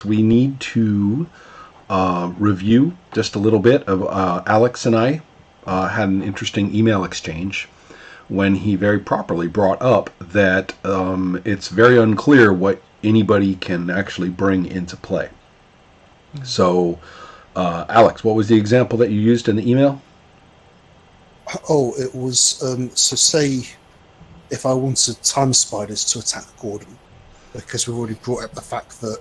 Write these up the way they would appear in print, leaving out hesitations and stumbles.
We need to review just a little bit of Alex and I had an interesting email exchange when he very properly brought up that it's very unclear what anybody can actually bring into play. So, Alex, what was the example that you used in the email? Oh, it was, so say if I wanted time spiders to attack Gordon, because we've already brought up the fact that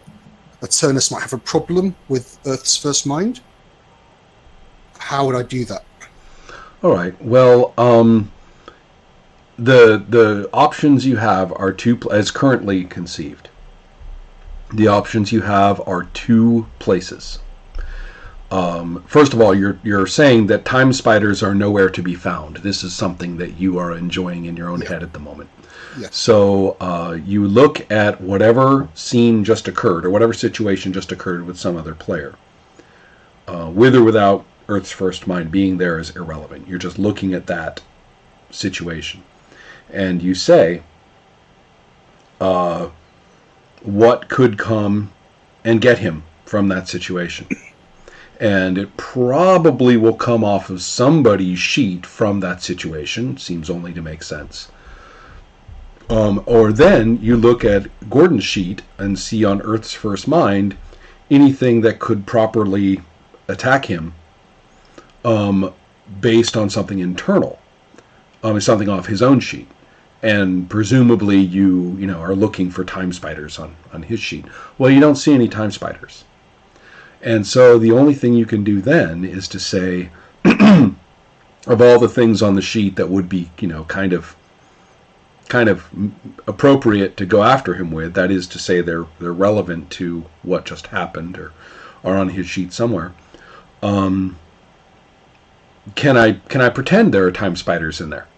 Aternus might have a problem with Earth's first mind. How would I do that? All right. Well, the options you have are as currently conceived. The options you have are two places. First of all, you're saying that time spiders are nowhere to be found. This is something that you are enjoying in your own head at the moment. Yeah. So you look at whatever scene just occurred, or whatever situation just occurred with some other player. With or without Earth's first mind being there is irrelevant. You're just looking at that situation. And you say, what could come and get him from that situation? And it probably will come off of somebody's sheet from that situation. Seems only to make sense. Or then you look at Gordon's sheet and see on Earth's first mind anything that could properly attack him based on something internal, something off his own sheet. And presumably you are looking for time spiders on his sheet. Well, you don't see any time spiders. And so the only thing you can do then is to say, of all the things on the sheet that would be, kind of appropriate to go after him with, that is to say they're relevant to what just happened or are on his sheet somewhere. Can I pretend there are time spiders in there?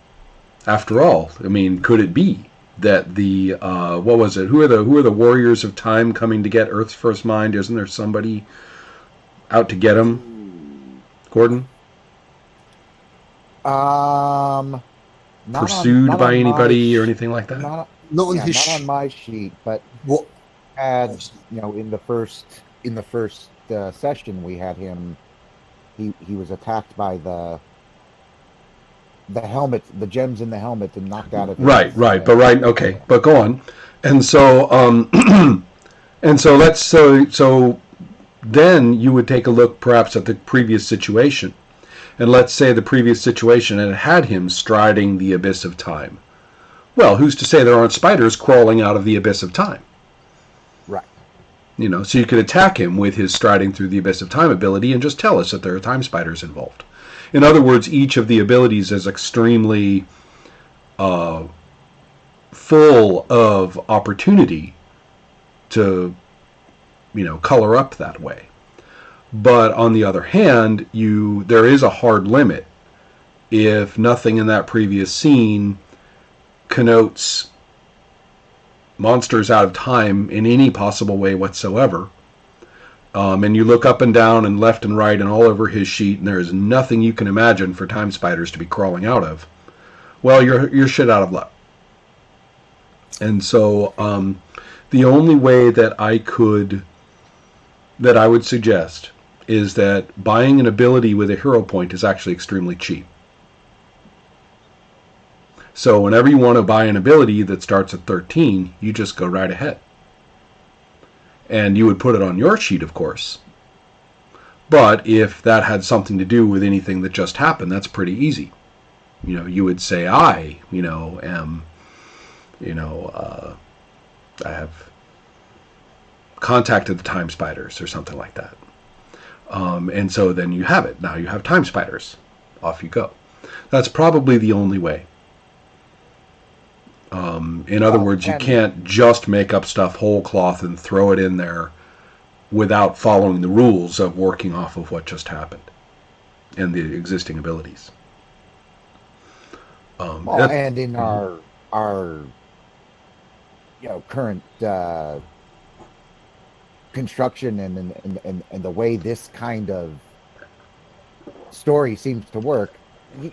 After all, I mean, could it be that the what was it? Who are the warriors of time coming to get Earth's first mind? Isn't there somebody out to get him, Gordon? Not pursued by anybody or anything like that? Not on my sheet, but what had in the first session we had him. He was attacked by the helmet, the gems in the helmet, and knocked out of his, but go on. And so so then you would take a look perhaps at the previous situation. And let's say the previous situation had him striding the abyss of time. Well, who's to say there aren't spiders crawling out of the abyss of time? Right. So you could attack him with his striding through the abyss of time ability and just tell us that there are time spiders involved. In other words, each of the abilities is extremely full of opportunity to, color up that way. But on the other hand, there is a hard limit. If nothing in that previous scene connotes monsters out of time in any possible way whatsoever, and you look up and down and left and right and all over his sheet, and there is nothing you can imagine for time spiders to be crawling out of, well, you're shit out of luck. And so the only way that I would suggest is that buying an ability with a hero point is actually extremely cheap. So whenever you want to buy an ability that starts at 13, you just go right ahead. And you would put it on your sheet, of course. But if that had something to do with anything that just happened, that's pretty easy. You would say, I have contacted the time spiders or something like that. And so then you have it. Now you have time spiders. Off you go. That's probably the only way. In other words, you can't just make up stuff whole cloth and throw it in there without following the rules of working off of what just happened and the existing abilities. And in our current construction and the way this kind of story seems to work,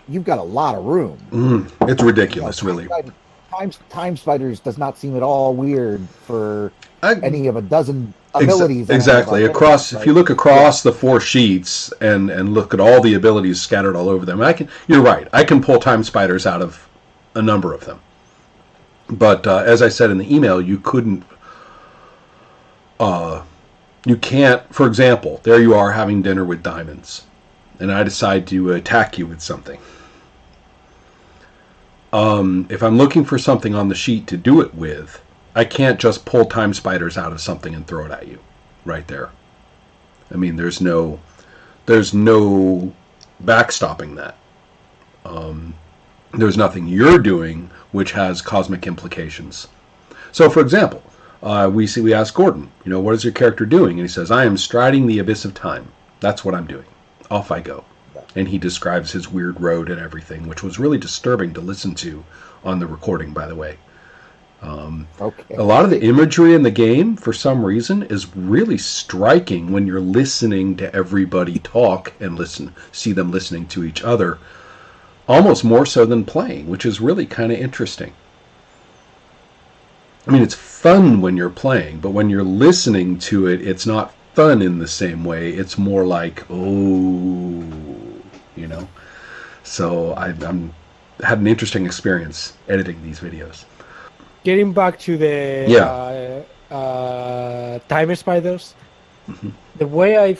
you've got a lot of room. It's ridiculous, really. Time spiders does not seem at all weird for any of a dozen abilities. and Exactly. everything, Across, right? if you look across the 4 sheets and look at all the abilities scattered all over them, you're right. I can pull time spiders out of a number of them. But as I said in the email, you can't. For example, there you are having dinner with diamonds, and I decide to attack you with something. If I'm looking for something on the sheet to do it with, I can't just pull time spiders out of something and throw it at you right there. I mean, there's no backstopping that. There's nothing you're doing which has cosmic implications. So, for example, we ask Gordon, what is your character doing? And he says, I am striding the abyss of time. That's what I'm doing. Off I go. And he describes his weird road and everything, which was really disturbing to listen to on the recording, by the way. Okay. A lot of the imagery in the game, for some reason, is really striking when you're listening to everybody talk and see them listening to each other, almost more so than playing, which is really kind of interesting. I mean, it's fun when you're playing, but when you're listening to it, it's not fun in the same way. It's more like, So I had an interesting experience editing these videos. Getting back to the time spiders, the way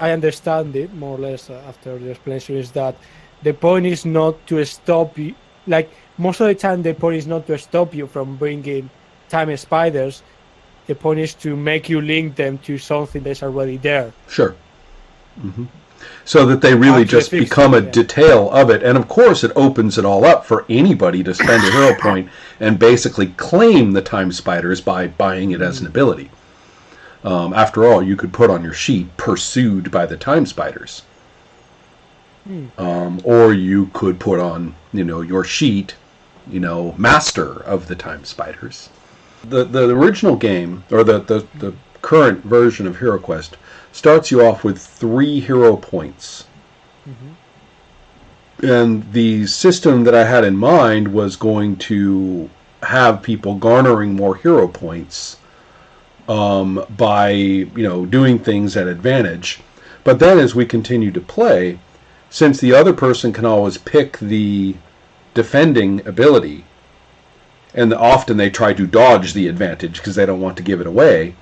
I understand it, more or less, after the explanation, is that the point is not to stop you. Like, most of the time, the point is not to stop you from bringing time spiders. The point is to make you link them to something that's already there. Sure. So that they really just become a detail of it. And of course, it opens it all up for anybody to spend a hero point and basically claim the time spiders by buying it as an ability. After all, you could put on your sheet, pursued by the time spiders. Or you could put on, your sheet, master of the time spiders. The original game, or the current version of HeroQuest, starts you off with 3 hero points. And the system that I had in mind was going to have people garnering more hero points by, doing things at advantage. But then as we continue to play, since the other person can always pick the defending ability, and often they try to dodge the advantage because they don't want to give it away,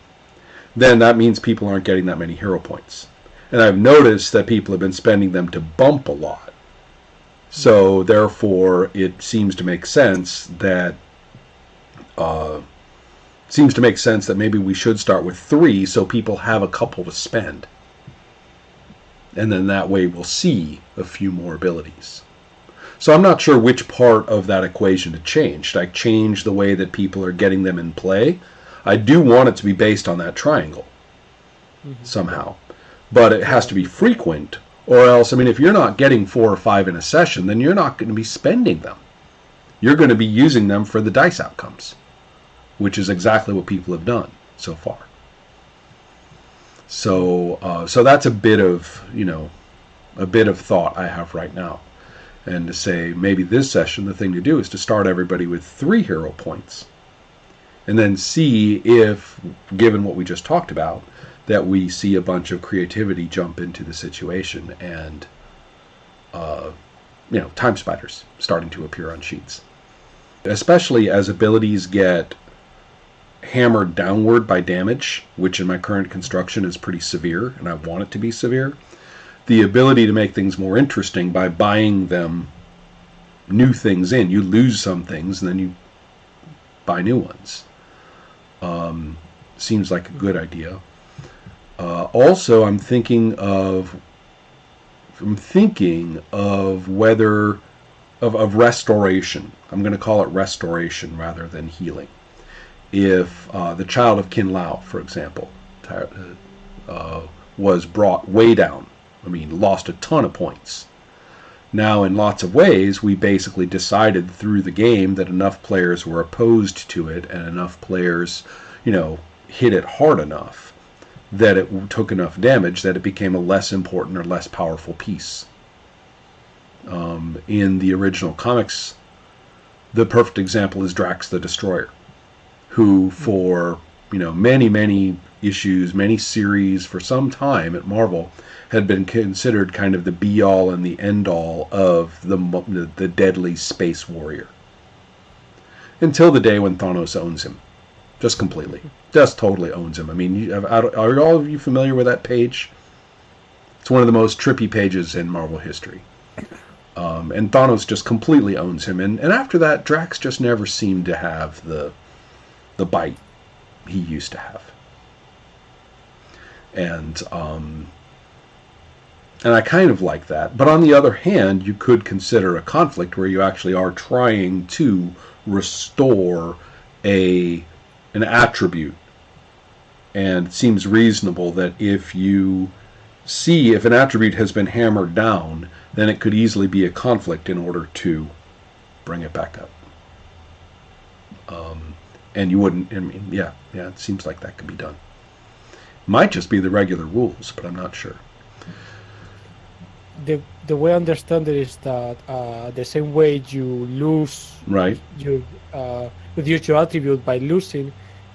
then that means people aren't getting that many hero points. And I've noticed that people have been spending them to bump a lot. So therefore, it seems to make sense that maybe we should start with 3 so people have a couple to spend. And then that way we'll see a few more abilities. So I'm not sure which part of that equation to change. Should I change the way that people are getting them in play? I do want it to be based on that triangle somehow. But it has to be frequent, or else, if you're not getting 4 or 5 in a session, then you're not going to be spending them. You're going to be using them for the dice outcomes, which is exactly what people have done so far. So that's a bit of thought I have right now. And to say, maybe this session, the thing to do is to start everybody with 3 hero points. And then see if, given what we just talked about, that we see a bunch of creativity jump into the situation and, time spiders starting to appear on sheets. Especially as abilities get hammered downward by damage, which in my current construction is pretty severe, and I want it to be severe. The ability to make things more interesting by buying them new things in. You lose some things, and then you buy new ones. Seems like a good idea. Also, I'm thinking of restoration. I'm going to call it restoration rather than healing. If the Child of Kin Lao, for example, was brought way down, lost a ton of points. Now, in lots of ways, we basically decided through the game that enough players were opposed to it and enough players, hit it hard enough that it took enough damage that it became a less important or less powerful piece. In the original comics, the perfect example is Drax the Destroyer, who for, many, many issues, many series for some time at Marvel had been considered kind of the be-all and the end-all of the deadly space warrior. Until the day when Thanos owns him. Just completely. Just totally owns him. I mean, are all of you familiar with that page? It's one of the most trippy pages in Marvel history. And Thanos just completely owns him. And after that, Drax just never seemed to have the bite he used to have. And I kind of like that. But on the other hand, you could consider a conflict where you actually are trying to restore an attribute. And it seems reasonable that if you see if an attribute has been hammered down, then it could easily be a conflict in order to bring it back up. And you wouldn't, I mean, yeah, it seems like that could be done. Might just be the regular rules, but I'm not sure. The way I understand it is that the same way you lose, right? You reduce your attribute by losing,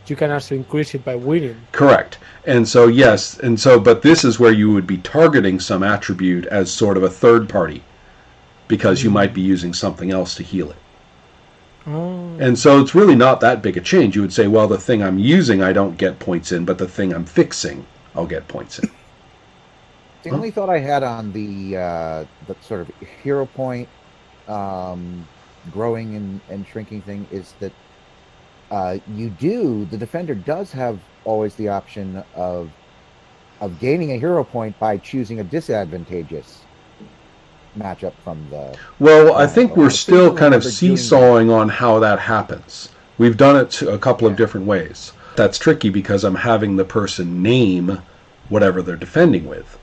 you can also increase it by winning. Correct. And so yes, but this is where you would be targeting some attribute as sort of a third party, because you might be using something else to heal it. Oh. And so it's really not that big a change. You would say, well, the thing I'm using I don't get points in, but the thing I'm fixing I'll get points in. The only thought I had on the sort of hero point growing and shrinking thing is that the defender does have always the option of gaining a hero point by choosing a disadvantageous matchup from the... Well, I think we're still kind of seesawing on how that happens. We've done it a couple of different ways. That's tricky because I'm having the person name whatever they're defending with.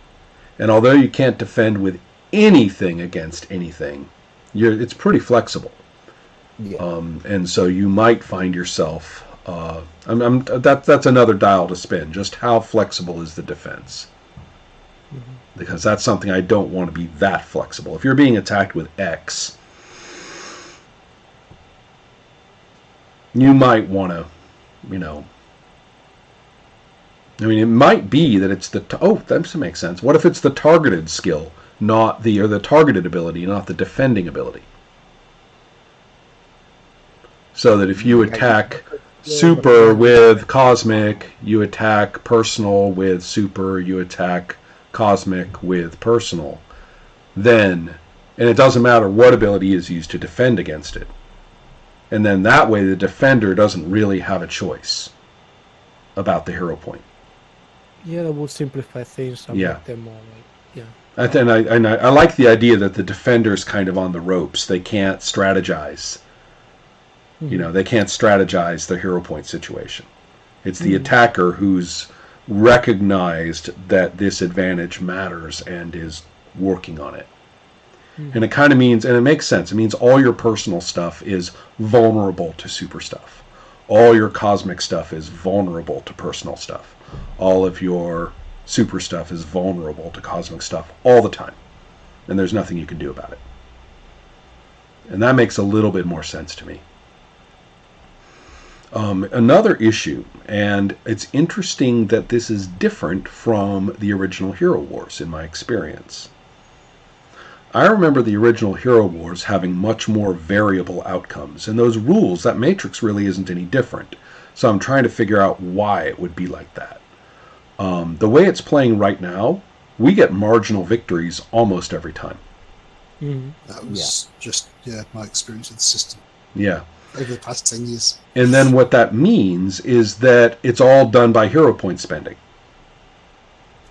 And although you can't defend with anything against anything, it's pretty flexible. Yeah. And so you might find yourself... that's another dial to spin. Just how flexible is the defense? Mm-hmm. Because that's something I don't want to be that flexible. If you're being attacked with X, you might want to, I mean, it might be that it's that makes sense. What if it's the targeted skill, or the targeted ability, not the defending ability? So that if you attack super with cosmic, you attack personal with super, you attack cosmic with personal, and it doesn't matter what ability is used to defend against it. And then that way the defender doesn't really have a choice about the hero point. Yeah, that will simplify things and make them more I like the idea that the defender's kind of on the ropes. They can't strategize. Mm-hmm. They can't strategize the hero point situation. It's the attacker who's recognized that this advantage matters and is working on it. Mm-hmm. And it kind of means, and it makes sense, it means all your personal stuff is vulnerable to super stuff. All your cosmic stuff is vulnerable to personal stuff. All of your super stuff is vulnerable to cosmic stuff all the time. And there's nothing you can do about it. And that makes a little bit more sense to me. Another issue, and it's interesting that this is different from the original Hero Wars in my experience. I remember the original Hero Wars having much more variable outcomes, and those rules, that matrix really isn't any different. So I'm trying to figure out why it would be like that. The way it's playing right now, we get marginal victories almost every time. Mm-hmm. That was just my experience with the system. Yeah. Over the past 10 years. And then what that means is that it's all done by hero point spending.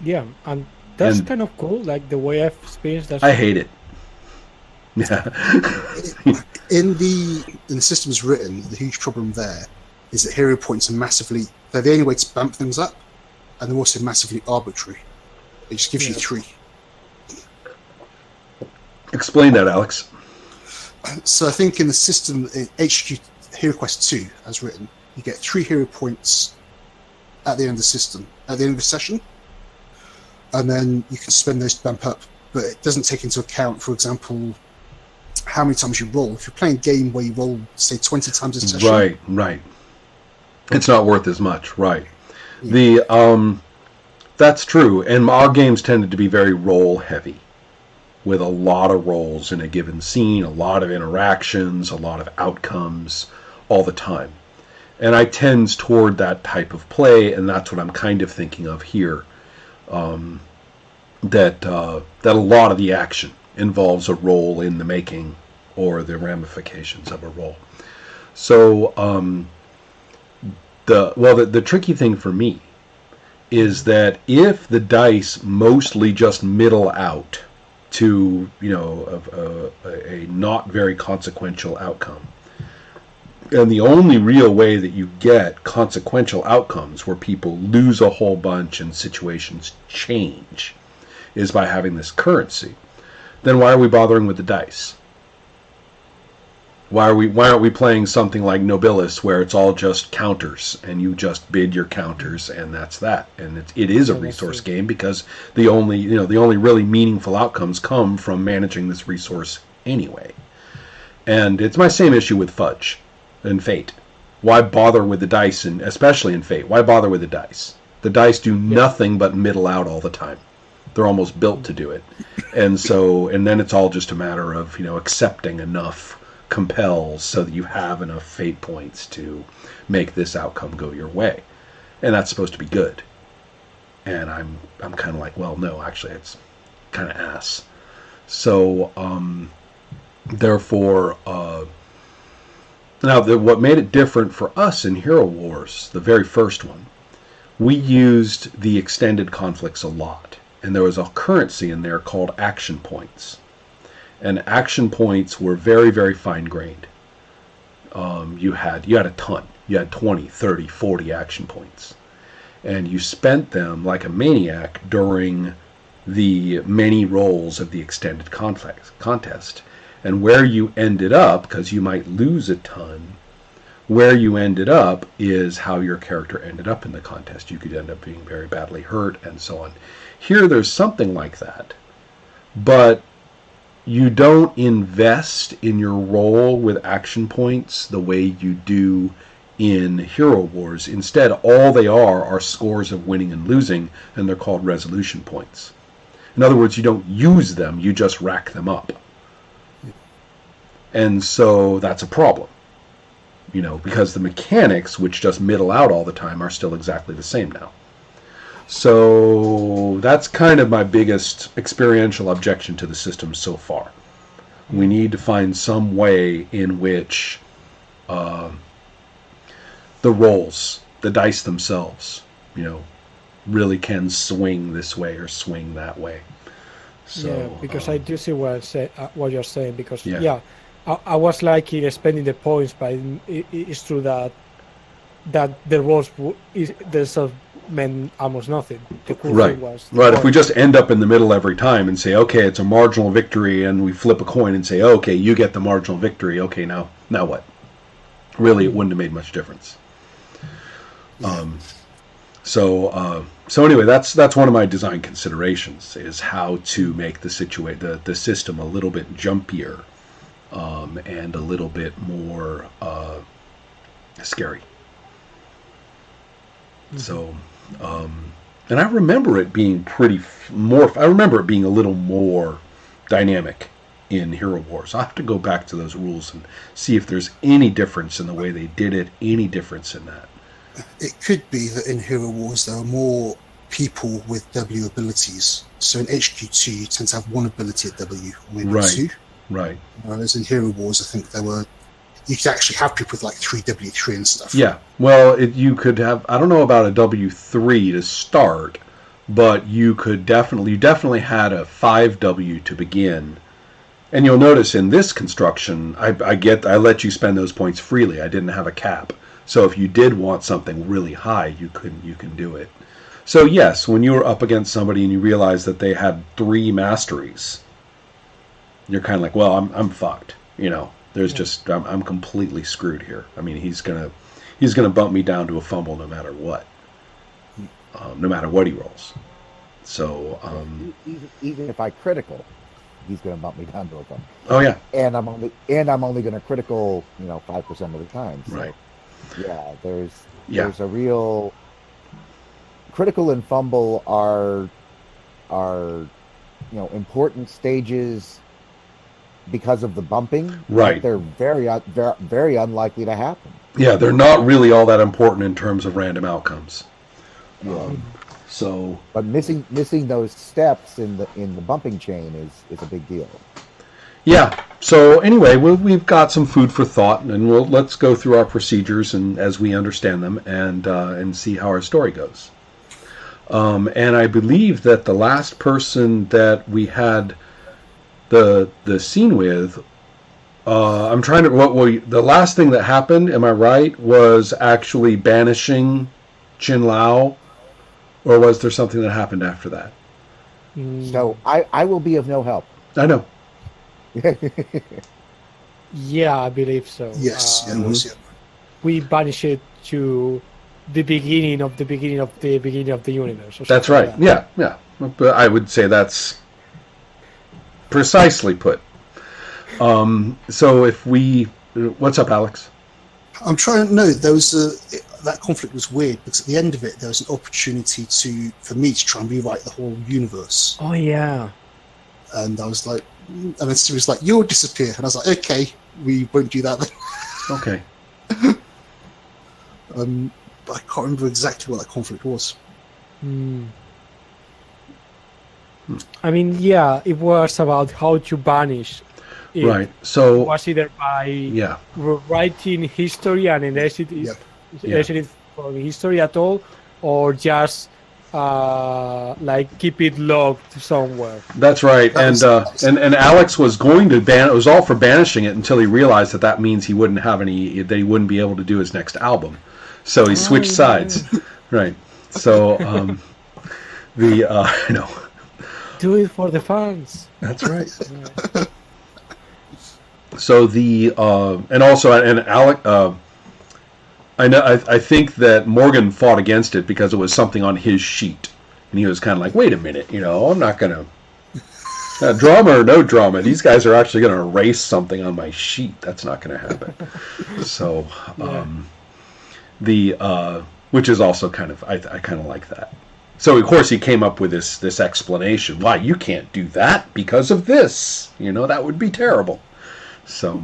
Yeah, and that's kind of cool, like the way I've experienced that. I hate it. Yeah. In the systems written, the huge problem there is that hero points are they're the only way to bump things up, and they're also massively arbitrary. It just gives you 3. Explain that, Alex. So I think in the system, in HQ HeroQuest 2, as written, you get 3 hero points at the end of the system, at the end of the session, and then you can spend those to bump up, but it doesn't take into account, for example, how many times you roll. If you're playing a game where you roll, say, 20 times a session... Right. It's not worth as much, right. That's true, and our games tended to be very roll heavy, with a lot of rolls in a given scene, a lot of interactions, a lot of outcomes, all the time. And I tend toward that type of play, and that's what I'm kind of thinking of here. That a lot of the action involves a roll in the making or the ramifications of a roll. So the tricky thing for me is that if the dice mostly just middle out to a not very consequential outcome, and the only real way that you get consequential outcomes where people lose a whole bunch and situations change is by having this currency, then why are we bothering with the dice? Why aren't we playing something like Nobilis where it's all just counters and you just bid your counters and that's that? And it is a resource game because the only really meaningful outcomes come from managing this resource anyway. And it's my same issue with Fudge and Fate. Why bother with the dice, and especially in Fate? Why bother with the dice? The dice do nothing but middle out all the time. They're almost built to do it. And then it's all just a matter of, accepting enough compels so that you have enough fate points to make this outcome go your way. And that's supposed to be good. And I'm kind of like, well, no, actually it's kind of ass. So, therefore, now what made it different for us in Hero Wars, the very first one, we used the extended conflicts a lot. And there was a currency in there called action points. And action points were very, very fine-grained. You had a ton. You had 20, 30, 40 action points. And you spent them like a maniac during the many rolls of the extended contest. And where you ended up, because you might lose a ton, where you ended up is how your character ended up in the contest. You could end up being very badly hurt and so on. Here there's something like that. But you don't invest in your role with action points the way you do in Hero Wars. Instead, all they are scores of winning and losing, and they're called resolution points. In other words, you don't use them, you just rack them up. And so that's a problem. Because the mechanics, which just middle out all the time, are still exactly the same now. So that's kind of my biggest experiential objection to the system so far. We need to find some way in which the rolls, the dice themselves, really can swing this way or swing that way. So, yeah, because I do see what you're saying. Because I was liking spending the points, but it's true that the rolls themselves meant almost nothing. The cool thing was if we just end up in the middle every time and say, okay, it's a marginal victory, and we flip a coin and say, okay, you get the marginal victory. Okay, now what? Really, it wouldn't have made much difference. So anyway, that's one of my design considerations, is how to make the system a little bit jumpier, and a little bit more scary. Mm-hmm. So, and I remember it being I remember it being a little more dynamic in Hero Wars. I'll have to go back to those rules and see if there's any difference in the way they did it, any difference in that. It could be that in Hero Wars there are more people with W abilities. So in HQ2 you tend to have one ability at W, or maybe two. Right. Whereas in Hero Wars, I think you could actually have people with like 3W3 and stuff. Yeah. Well, you could have, I don't know about a W3 to start, but you definitely had a 5W to begin. And you'll notice in this construction, I let you spend those points freely. I didn't have a cap. So if you did want something really high, you can do it. So yes, when you were up against somebody and you realized that they had 3 masteries, you're kind of like, well, I'm fucked. There's just I'm completely screwed here. I mean, he's gonna bump me down to a fumble no matter what, no matter what he rolls. So even if I critical, he's gonna bump me down to a fumble. Oh yeah. And I'm only gonna critical 5% of the time. So, right. Yeah, there's a real critical and fumble are important stages because of the bumping. Right. They're very unlikely to happen. Yeah, they're not really all that important in terms of random outcomes. So, but missing those steps in the bumping chain is a big deal. Yeah. So anyway, we've got some food for thought, and let's go through our procedures and as we understand them, and see how our story goes. And I believe that the last person that we had the scene with, I'm trying to. The last thing that happened, am I right, was actually banishing Chin Lao, or was there something that happened after that? So I will be of no help. I know. Yeah, I believe so. Yes, it was. Yeah. We banish it to the beginning of the beginning of the beginning of the universe. That's right. Like that. Yeah. But I would say that's precisely put. So if we, what's up, Alex? I'm trying to know. There was that conflict was weird because at the end of it, there was an opportunity for me to try and rewrite the whole universe. Oh yeah. And I was like, and then Stu was like, "You'll disappear," and I was like, "Okay, we won't do that then." Okay. But I can't remember exactly what that conflict was. I mean, yeah, it was about how to banish it. Right. So it was either by writing history and erasing it from history at all, or just like keep it logged somewhere. That's right. And Alex was going to ban. It was all for banishing it until he realized that means he wouldn't have any. That he wouldn't be able to do his next album. So he switched sides. Right. So do it for the fans. That's right. So and Alec. I think that Morgan fought against it because it was something on his sheet, and he was kind of like, "Wait a minute, I'm not gonna drama or no drama. These guys are actually gonna erase something on my sheet. That's not gonna happen." So, which is also kind of I kind of like that. So of course he came up with this explanation why you can't do that because of this. That would be terrible. So.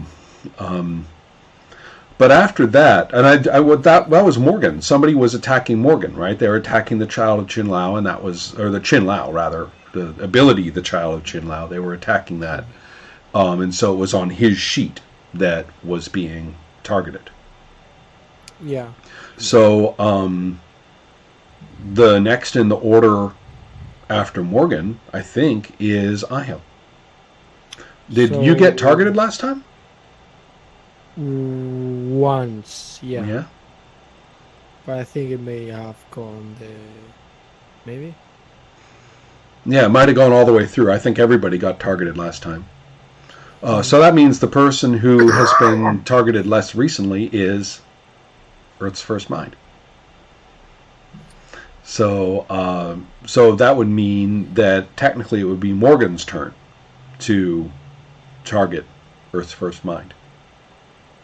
But after that, and that was Morgan. Somebody was attacking Morgan, right? They were attacking the child of Chin Lao, and or the Chin Lao rather, the ability of the child of Chin Lao. They were attacking that, and so it was on his sheet that was being targeted. Yeah. So the next in the order after Morgan, I think, is Ahel. Did you get targeted last time? Once, yeah. Yeah. But I think it may have gone maybe. Yeah, it might have gone all the way through. I think everybody got targeted last time. So that means the person who has been targeted less recently is Earth's First Mind. So that would mean that technically it would be Morgan's turn to target Earth's First Mind.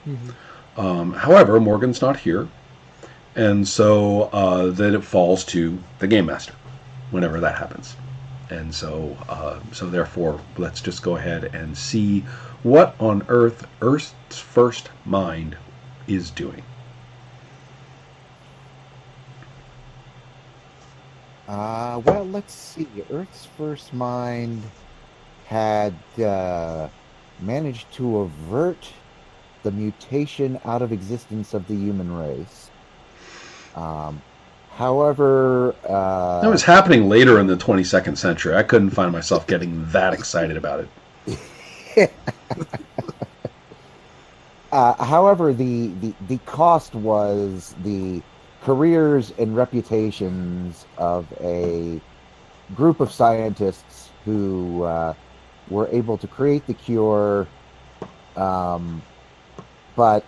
Mm-hmm. However, Morgan's not here, and so then it falls to the Game Master whenever that happens. And so therefore, let's just go ahead and see what on earth Earth's First Mind is doing. Well, let's see. Earth's First Mind had managed to avert the mutation out of existence of the human race. However... that was happening later in the 22nd century. I couldn't find myself getting that excited about it. However, the cost was the careers and reputations of a group of scientists who were able to create the cure, but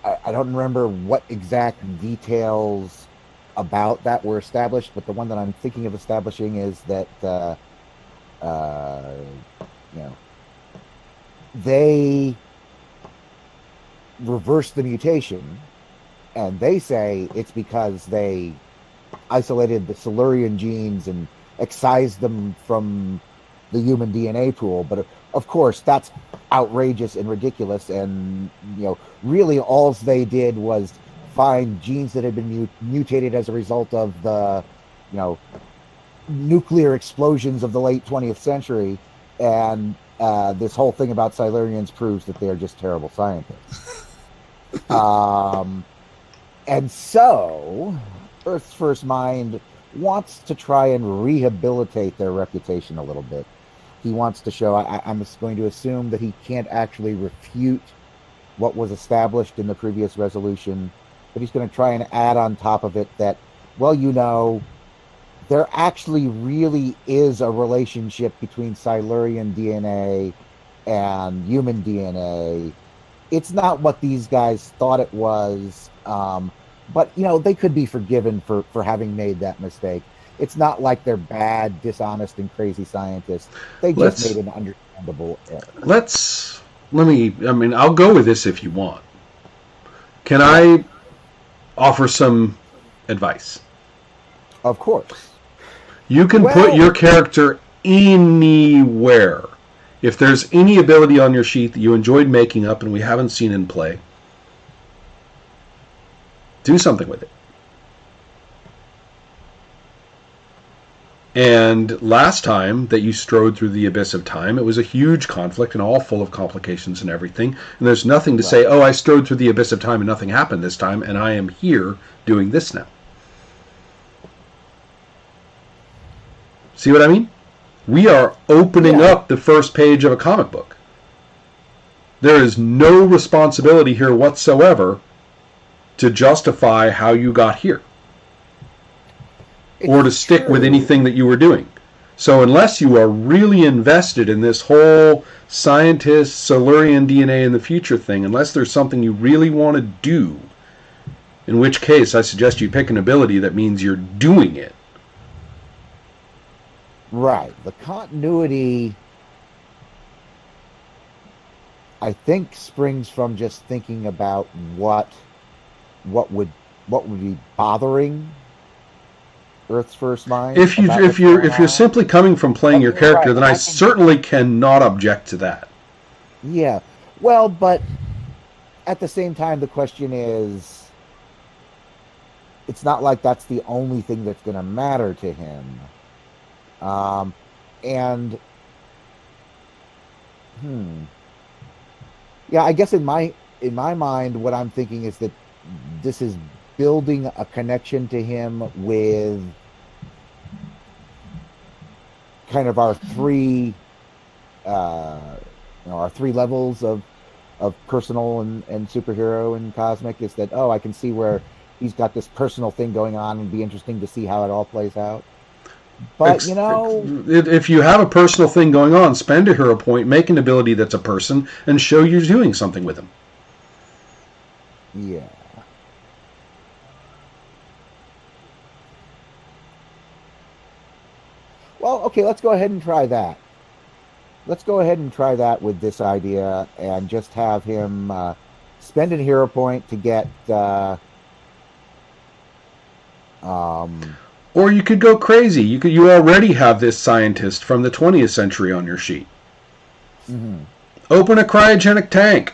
I don't remember what exact details about that were established, but the one that I'm thinking of establishing is that they reversed the mutation And they say it's because they isolated the Silurian genes and excised them from the human DNA pool. But of course, that's outrageous and ridiculous. And, really all they did was find genes that had been mutated as a result of the, nuclear explosions of the late 20th century. And this whole thing about Silurians proves that they are just terrible scientists. And so, Earth's First Mind wants to try and rehabilitate their reputation a little bit. He wants to show, I'm going to assume that he can't actually refute what was established in the previous resolution, but he's going to try and add on top of it that, well, there actually really is a relationship between Silurian DNA and human DNA. It's not what these guys thought it was, but, they could be forgiven for having made that mistake. It's not like they're bad, dishonest, and crazy scientists. They just made an understandable error. I'll go with this if you want. Can I offer some advice? Of course. You can put your character anywhere. If there's any ability on your sheet that you enjoyed making up and we haven't seen in play, do something with it. And last time that you strode through the abyss of time, it was a huge conflict and all full of complications and everything. And there's nothing to say, I strode through the abyss of time and nothing happened this time, and I am here doing this now. See what I mean? We are opening up the first page of a comic book. There is no responsibility here whatsoever to justify how you got here. Or to stick with anything that you were doing. So unless you are really invested in this whole scientist, Silurian DNA in the future thing, unless there's something you really want to do, in which case I suggest you pick an ability that means you're doing it. Right. The continuity, I think, springs from just thinking about what would be bothering Earth's First Mind. If you're simply coming from playing your character, then I certainly cannot object to that. Yeah. Well, but at the same time, the question is, it's not like that's the only thing that's going to matter to him. Yeah, I guess in my mind, what I'm thinking is that this is building a connection to him with kind of our three levels of personal and superhero and cosmic. Is that, I can see where he's got this personal thing going on, and it'd be interesting to see how it all plays out. But, if you have a personal thing going on, spend a hero point, make an ability that's a person, and show you're doing something with him. Yeah. Well, okay, let's go ahead and try that. Let's go ahead and try that with this idea and just have him spend a hero point to get... Or you could go crazy. You already have this scientist from the 20th century on your sheet. Mm-hmm. Open a cryogenic tank.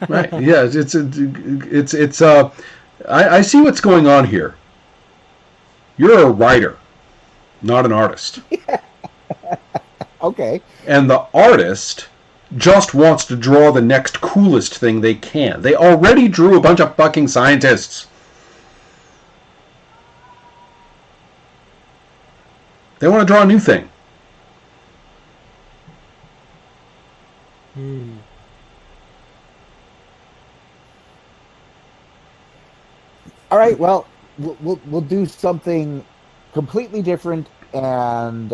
Right. Yeah. I see what's going on here. You're a writer, not an artist. Okay. And the artist just wants to draw the next coolest thing they can. They already drew a bunch of fucking scientists. They want to draw a new thing. All right, well, we'll do something completely different and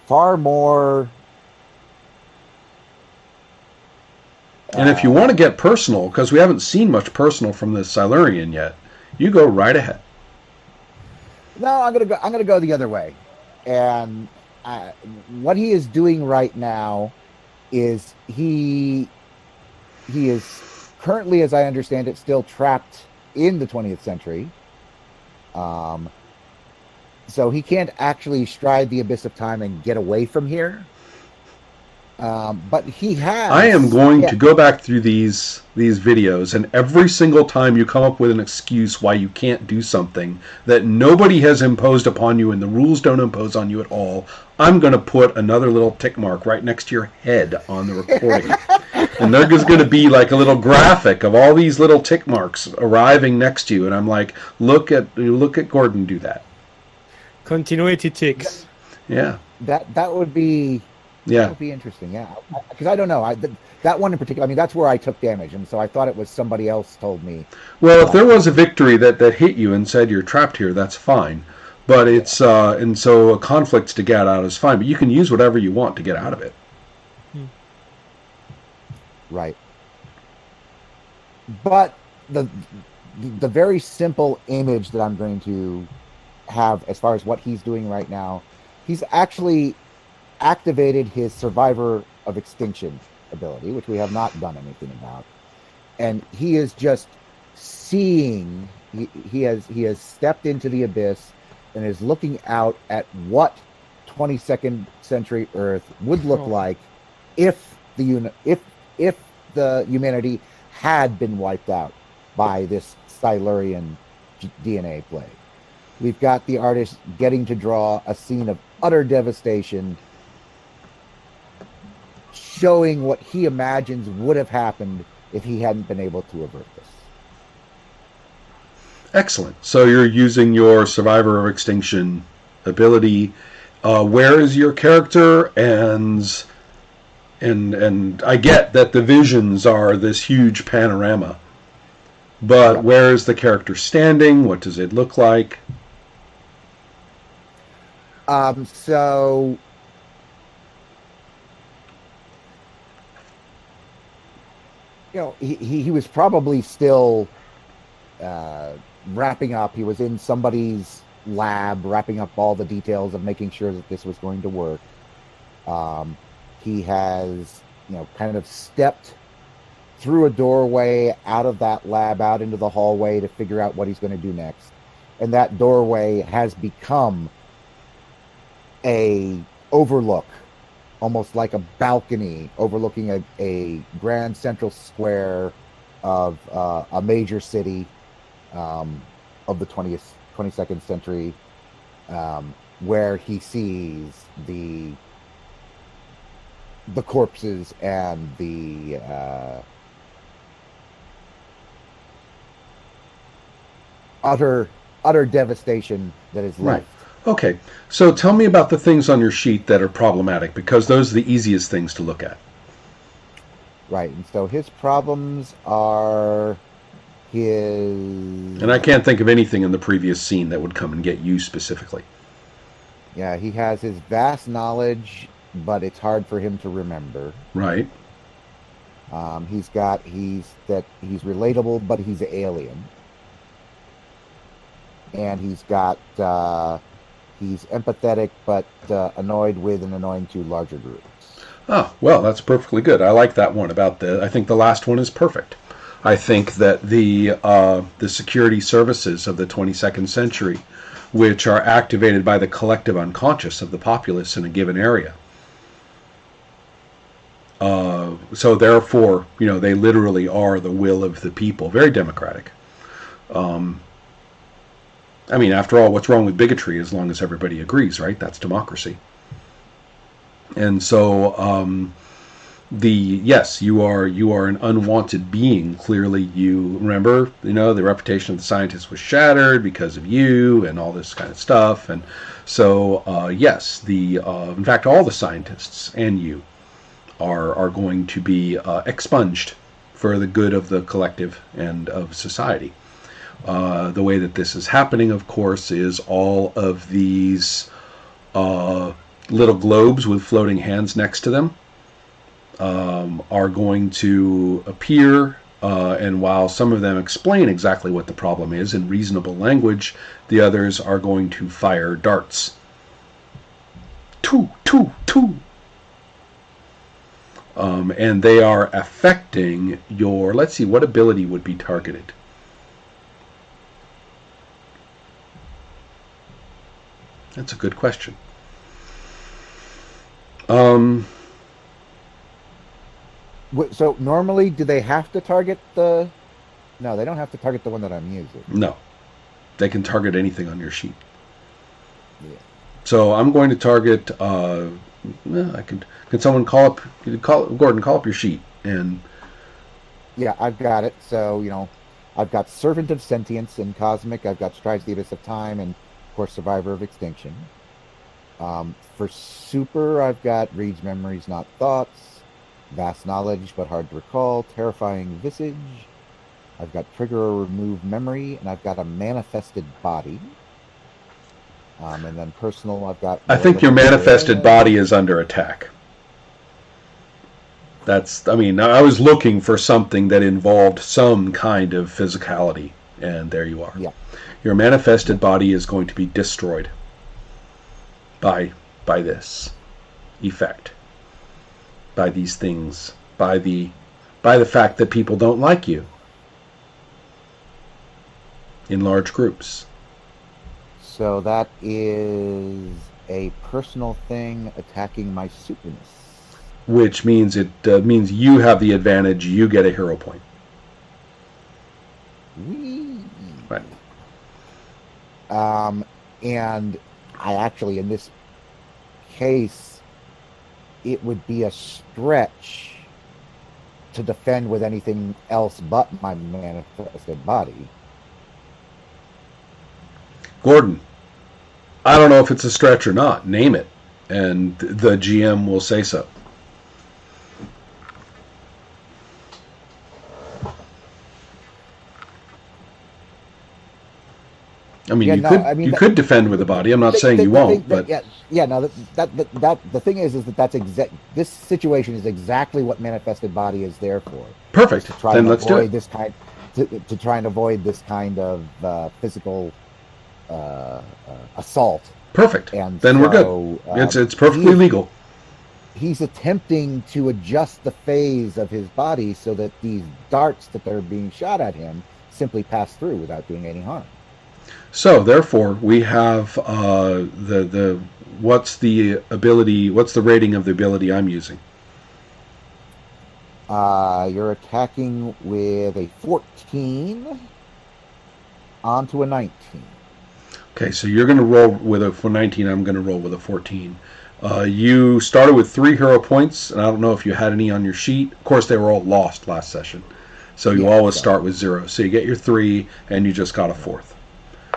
far more... And if you want to get personal, because we haven't seen much personal from the Silurian yet, you go right ahead. No, I'm gonna go the other way. And what he is doing right now is he is currently, as I understand it, still trapped in the 20th century. So he can't actually stride the abyss of time and get away from here. But he has. I am going to go back through these videos, and every single time you come up with an excuse why you can't do something that nobody has imposed upon you and the rules don't impose on you at all, I'm going to put another little tick mark right next to your head on the recording. And there's going to be like a little graphic of all these little tick marks arriving next to you, and I'm like, look at Gordon do that. Continuity ticks. Yeah. That would be. Yeah, that would be interesting. Yeah, because I don't know. That one in particular. I mean, that's where I took damage, and so I thought it was somebody else told me. Well, if there was a victory that hit you and said you're trapped here, that's fine. But it's and so a conflict to get out is fine. But you can use whatever you want to get out of it. Right. But the very simple image that I'm going to have as far as what he's doing right now, he's actually activated his Survivor of Extinction ability, which we have not done anything about, and he is just seeing. He has stepped into the abyss and is looking out at what 22nd century Earth would look like if the humanity had been wiped out by this Silurian DNA plague. We've got the artist getting to draw a scene of utter devastation, showing what he imagines would have happened if he hadn't been able to avert this. Excellent. So you're using your Survivor of Extinction ability. Where is your character? And I get that the visions are this huge panorama, but where is the character standing? What does it look like? So he was probably still wrapping up. He was in somebody's lab, wrapping up all the details of making sure that this was going to work. He has, kind of stepped through a doorway out of that lab, out into the hallway to figure out what he's going to do next. And that doorway has become a overlook, almost like a balcony overlooking a grand central square of a major city of the 22nd century, where he sees the corpses and the utter devastation that is left. Right. Okay, so tell me about the things on your sheet that are problematic, because those are the easiest things to look at. Right, and so his problems are his... And I can't think of anything in the previous scene that would come and get you specifically. Yeah, he has his vast knowledge, but it's hard for him to remember. Right. He's relatable, but he's alien. And he's got... he's empathetic, but annoyed with and annoying to larger groups. Oh, well, that's perfectly good. I like that one I think the last one is perfect. I think that the security services of the 22nd century, which are activated by the collective unconscious of the populace in a given area. So therefore, they literally are the will of the people. Very democratic. I mean, after all, what's wrong with bigotry as long as everybody agrees, right? That's democracy. And so, yes, you are an unwanted being. Clearly, you remember, the reputation of the scientists was shattered because of you and all this kind of stuff. And so, yes, in fact, all the scientists and you are going to be expunged for the good of the collective and of society. The way that this is happening, of course, is all of these little globes with floating hands next to them are going to appear, and while some of them explain exactly what the problem is in reasonable language, the others are going to fire darts two. And they are affecting your, let's see, what ability would be targeted? That's a good question. So normally, do they have to target the... No, they don't have to target the one that I'm using. No. They can target anything on your sheet. Yeah. So I'm going to target... Can someone call up... Gordon, call up your sheet. And Yeah, I've got it. So, I've got Servant of Sentience and Cosmic. I've got Strides the Abyss of Time and, of course, Survivor of Extinction. For Super, I've got Reads Memories, Not Thoughts, Vast Knowledge, but Hard to Recall, Terrifying Visage. I've got Trigger or Remove Memory, and I've got a Manifested Body. And then Personal, I've got... I think your manifested body is under attack. I was looking for something that involved some kind of physicality, and there you are. Yeah. Your manifested body is going to be destroyed by this effect, by these things, by the fact that people don't like you in large groups. So that is a personal thing attacking my superness. Which means means you have the advantage. You get a hero point. Whee! Right. And I actually, in this case, it would be a stretch to defend with anything else but my manifested body. Gordon, I don't know if it's a stretch or not. Name it, and the GM will say so. I mean, you could defend with the body. I'm not saying you won't, but the thing is that this situation is exactly what manifested body is there for. Perfect. Then let's do it. To try and avoid this kind of physical assault. Perfect. And then we're good. It's perfectly legal. He's attempting to adjust the phase of his body so that these darts that are being shot at him simply pass through without doing any harm. So therefore, we have what's the rating of the ability I'm using? You're attacking with a 14 onto a 19. Okay, so you're going to roll with a 19. I'm going to roll with a 14. You started with 3 hero points, and I don't know if you had any on your sheet. Of course, they were all lost last session. So you always start with 0. So you get your 3, and you just got a 4th.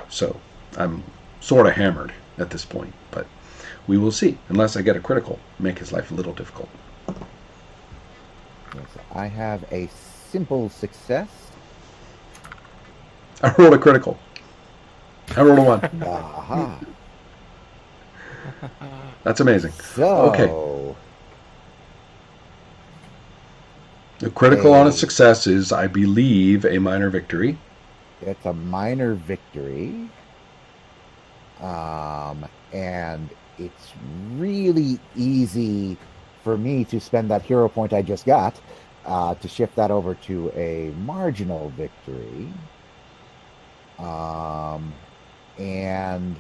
So I'm sort of hammered at this point, but we will see. Unless I get a critical, make his life a little difficult. Yes, I have a simple success. I rolled a critical. I rolled a 1. Aha. That's amazing. So, okay. The critical on a success is, I believe, a minor victory. It's a minor victory. And it's really easy for me to spend that hero point I just got to shift that over to a marginal victory. And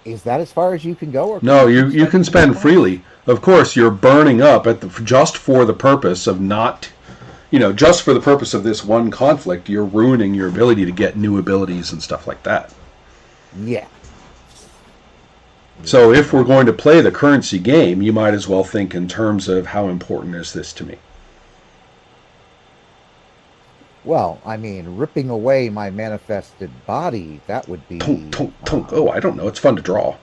is that as far as you can go? Or no, you can spend freely. Of course, you're burning up just for the purpose of not... just for the purpose of this one conflict, you're ruining your ability to get new abilities and stuff like that. Yeah. So if we're going to play the currency game, you might as well think in terms of how important is this to me. Well, I mean, ripping away my manifested body, that would be... Oh, I don't know. It's fun to draw.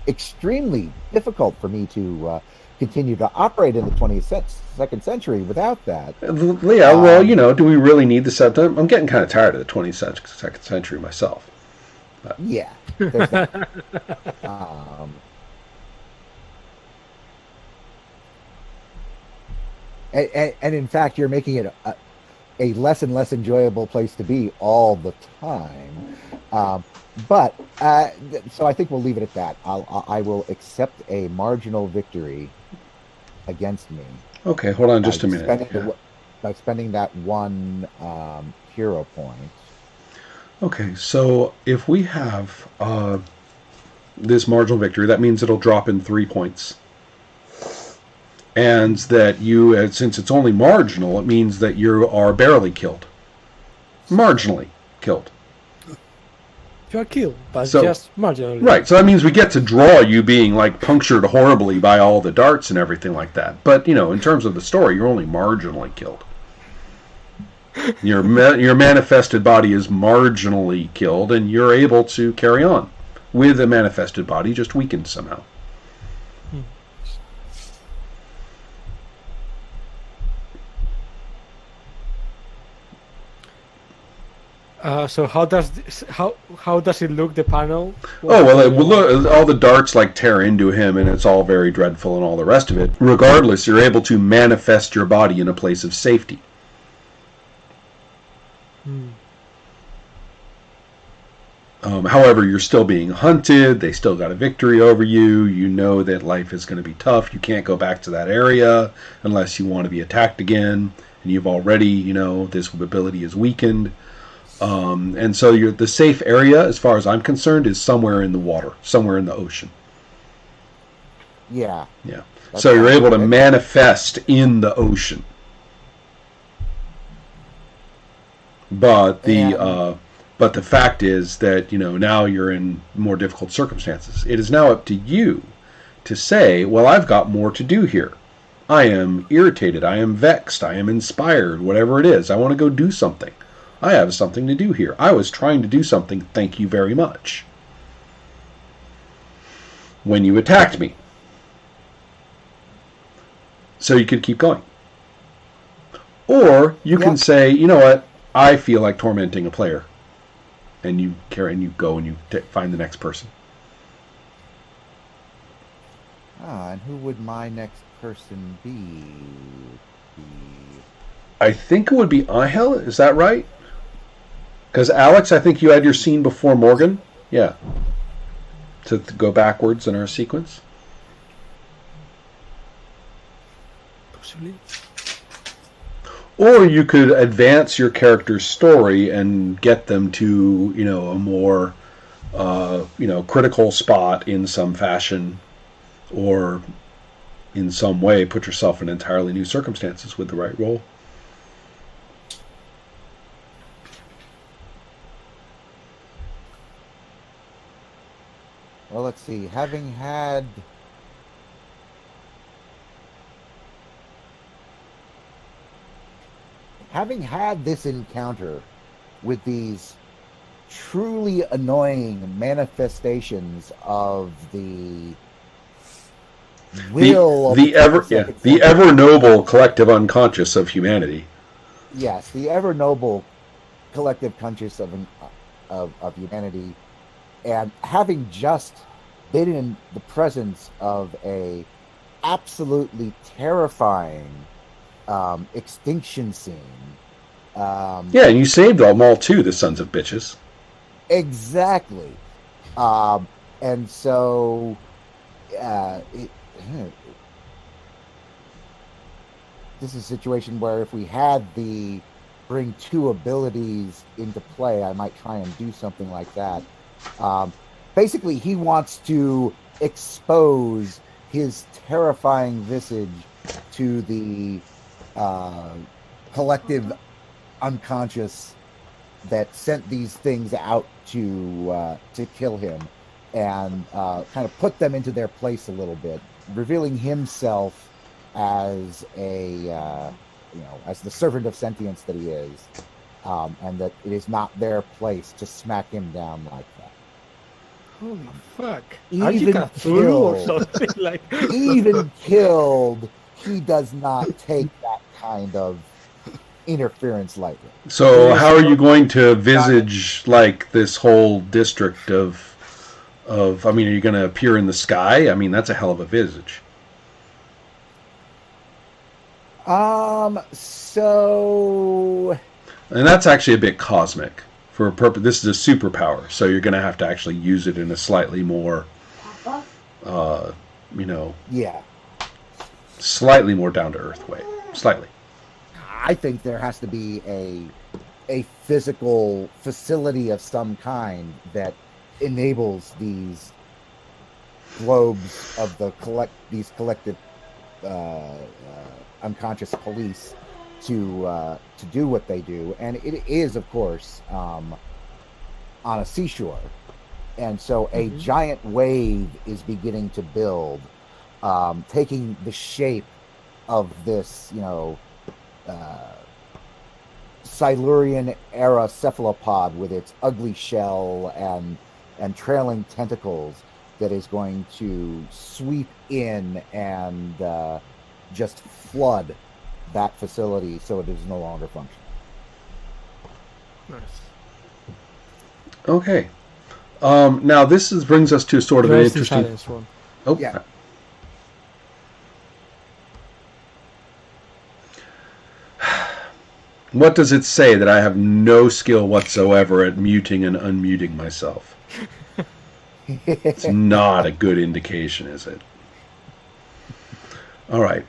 Extremely difficult for me to continue to operate in the 22nd century without that. Yeah, well, do we really need the set? I'm getting kind of tired of the 22nd century myself. But. Yeah, there's that. And in fact, you're making it a less and less enjoyable place to be all the time. But so I think we'll leave it at that. I will accept a marginal victory against me. Okay, hold on just a minute. By spending that one hero point. Okay, so if we have this marginal victory, that means it'll drop in 3 points. And that you, since it's only marginal, it means that you are barely killed. Marginally killed. You are killed, but just marginally. Right, so that means we get to draw you being like punctured horribly by all the darts and everything like that. But, you know, in terms of the story, you're only marginally killed. Your manifested body is marginally killed, and you're able to carry on with a manifested body, just weakened somehow. So how does it look, the panel? Oh, well, look, all the darts like tear into him, and it's all very dreadful and all the rest of it. Regardless, you're able to manifest your body in a place of safety. However, you're still being hunted. They still got a victory over you. You know that life is going to be tough. You can't go back to that area unless you want to be attacked again. And you've already, you know, this ability is weakened. And so the safe area, as far as I'm concerned, is somewhere in the water, somewhere in the ocean. Yeah. Yeah. So you're able to manifest in the ocean. But the fact is that, you know, now you're in more difficult circumstances. It is now up to you to say, well, I've got more to do here. I am irritated. I am vexed. I am inspired. Whatever it is, I want to go do something. I have something to do here. I was trying to do something. Thank you very much. When you attacked me. So you could keep going. Or you can say, you know what? I feel like tormenting a player. And you carry and you go and you find the next person. And who would my next person be? I think it would be Angel. Is that right? Because Alex, I think you had your scene before Morgan. Yeah. To go backwards in our sequence. Possibly. Or you could advance your character's story and get them to, you know, a more, critical spot in some fashion, or in some way put yourself in entirely new circumstances with the right role. Well, let's see. Having had this encounter with these truly annoying manifestations of the will, the ever noble collective unconscious of humanity. Yes, the ever noble collective conscious of humanity, and having just been in the presence of a absolutely terrifying extinction scene. Yeah, and you saved them all too, the sons of bitches. Exactly. And so this is a situation where if we had the bring two abilities into play, I might try and do something like that. Basically, he wants to expose his terrifying visage to the collective unconscious that sent these things out to kill him, and kind of put them into their place a little bit, revealing himself as as the servant of sentience that he is, and that it is not their place to smack him down like that. Holy fuck! Even killed, he does not take that kind of interference lightly. So how are you going to visage like this whole district of I mean, are you going to appear in the sky? I mean, that's a hell of a visage. So And that's actually a bit cosmic for a purpose. This is a superpower, so you're going to have to actually use it in a slightly more, Yeah. slightly more down to earth way. Slightly. I think there has to be a physical facility of some kind that enables these globes of these collective unconscious police to do what they do, and it is, of course, on a seashore, and so a giant wave is beginning to build, taking the shape of this, Silurian era cephalopod with its ugly shell and trailing tentacles that is going to sweep in and just flood that facility so it is no longer functional. Nice. Okay. Now this brings us to sort of an interesting. One. Oh, Yeah. What does it say that I have no skill whatsoever at muting and unmuting myself? It's not a good indication, is it? All right.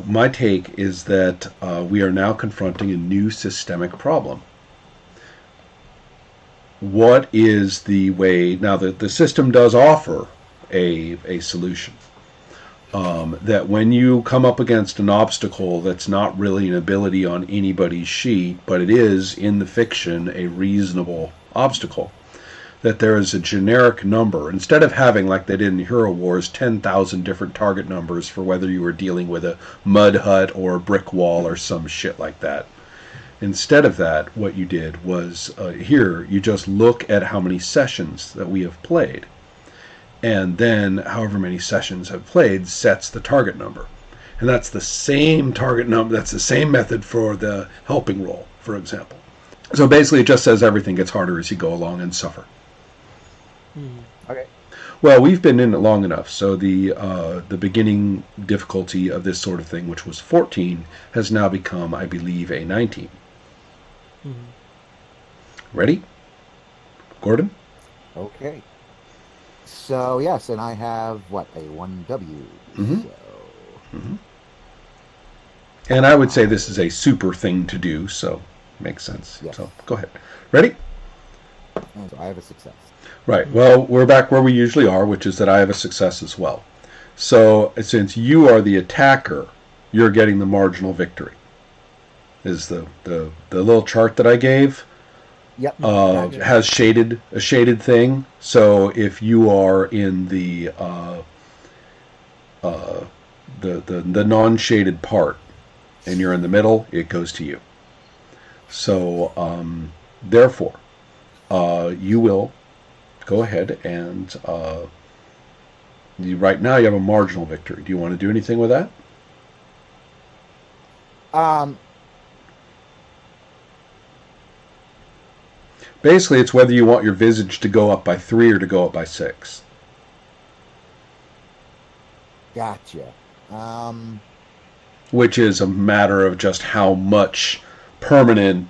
My take is that we are now confronting a new systemic problem. What is the way... Now, the system does offer a solution. That when you come up against an obstacle that's not really an ability on anybody's sheet, but it is, in the fiction, a reasonable obstacle, that there is a generic number. Instead of having, like they did in Hero Wars, 10,000 different target numbers for whether you were dealing with a mud hut or a brick wall or some shit like that. Instead of that, what you did was, here, you just look at how many sessions that we have played. And then, however many sessions have played, sets the target number. And that's the same target number, that's the same method for the helping roll, for example. So basically it just says everything gets harder as you go along and suffer. Okay. Well, we've been in it long enough, so the beginning difficulty of this sort of thing, which was 14, has now become, I believe, a 19. Ready? Gordon? Okay. So, yes, and I have, a 1W. So. And I would say this is a super thing to do, so makes sense. Yes. So, go ahead. Ready? And so I have a success. Right. Well, we're back where we usually are, which is that I have a success as well. So, since you are the attacker, you're getting the marginal victory. Is the little chart that I gave Yep. has a shaded thing. So if you are in the non-shaded part and you're in the middle, it goes to you. So therefore, you will go ahead and right now you have a marginal victory. Do you want to do anything with that? Basically, it's whether you want your visage to go up by 3 or to go up by 6. Gotcha. Which is a matter of just how much permanent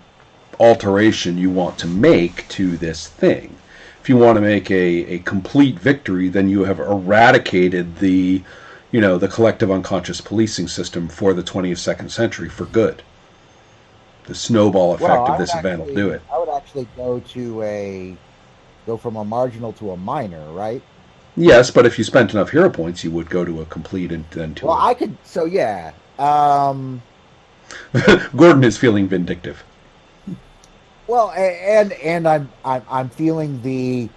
alteration you want to make to this thing. If you want to make a complete victory, then you have eradicated the collective unconscious policing system for the 22nd century for good. The snowball effect of this event will do it. I would actually go from a marginal to a minor, right? Yes, but if you spent enough hero points, you would go to a complete and then to. Well, I could. So yeah. Gordon is feeling vindictive. Well, and I'm feeling the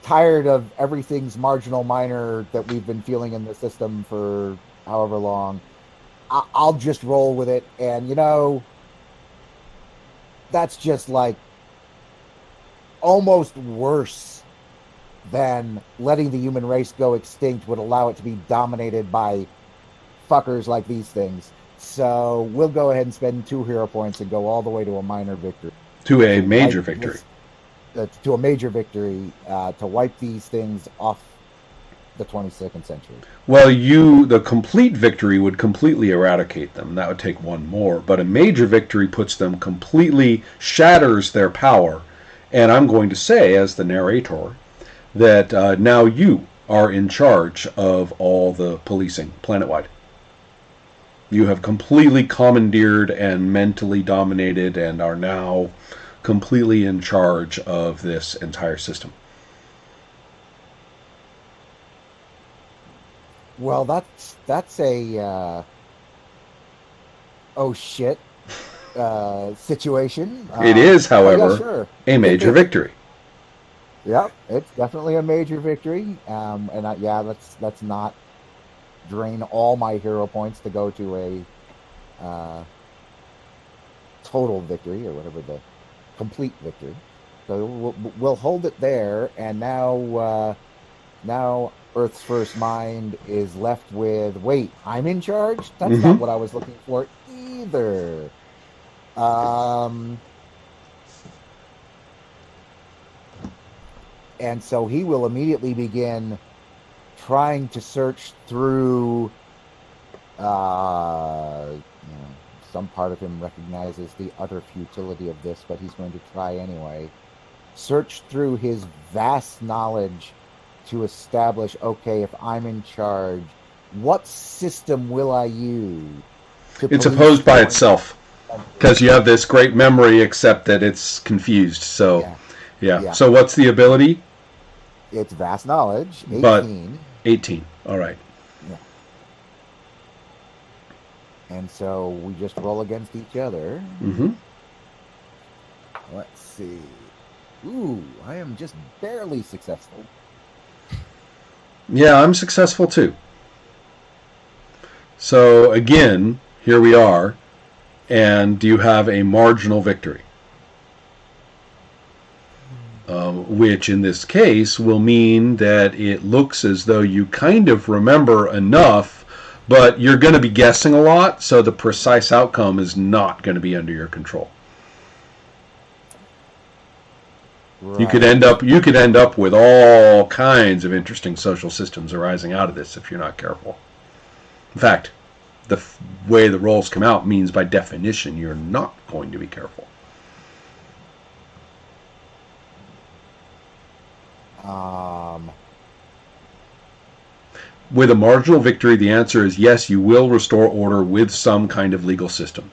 tired of everything's marginal minor that we've been feeling in the system for however long. I'll just roll with it, and that's just like almost worse than letting the human race go extinct would allow it to be dominated by fuckers like these things. So we'll go ahead and spend 2 hero points and go all the way to a minor victory. To a major victory. To a major victory, to wipe these things off the 22nd century. Well, the complete victory would completely eradicate them. That would take one more. But a major victory puts them completely, shatters their power. And I'm going to say, as the narrator, that now you are in charge of all the policing planet-wide. You have completely commandeered and mentally dominated and are now completely in charge of this entire system. Well, that's a oh shit situation. It is, however, yeah, sure. a major victory. Yep, it's definitely a major victory. Let's not drain all my hero points to go to a total victory or whatever, the complete victory. So we'll hold it there, and now Earth's First Mind is left with, wait, I'm in charge? That's not what I was looking for either. And so he will immediately begin trying to search through, some part of him recognizes the utter futility of this, but he's going to try anyway. Search through his vast knowledge to establish, okay, if I'm in charge, what system will I use? It's opposed by itself, because you have this great memory, except that it's confused. So, yeah. So what's the ability? It's vast knowledge, 18. But 18, all right. Yeah. And so we just roll against each other. Mm-hmm. Let's see. Ooh, I am just barely successful. Yeah, I'm successful too. So again, here we are, and you have a marginal victory. Which in this case will mean that it looks as though you kind of remember enough, but you're going to be guessing a lot, so the precise outcome is not going to be under your control. Right. You could end up with all kinds of interesting social systems arising out of this if you're not careful. In fact, the way the rolls come out means by definition you're not going to be careful. With a marginal victory, the answer is yes, you will restore order with some kind of legal system.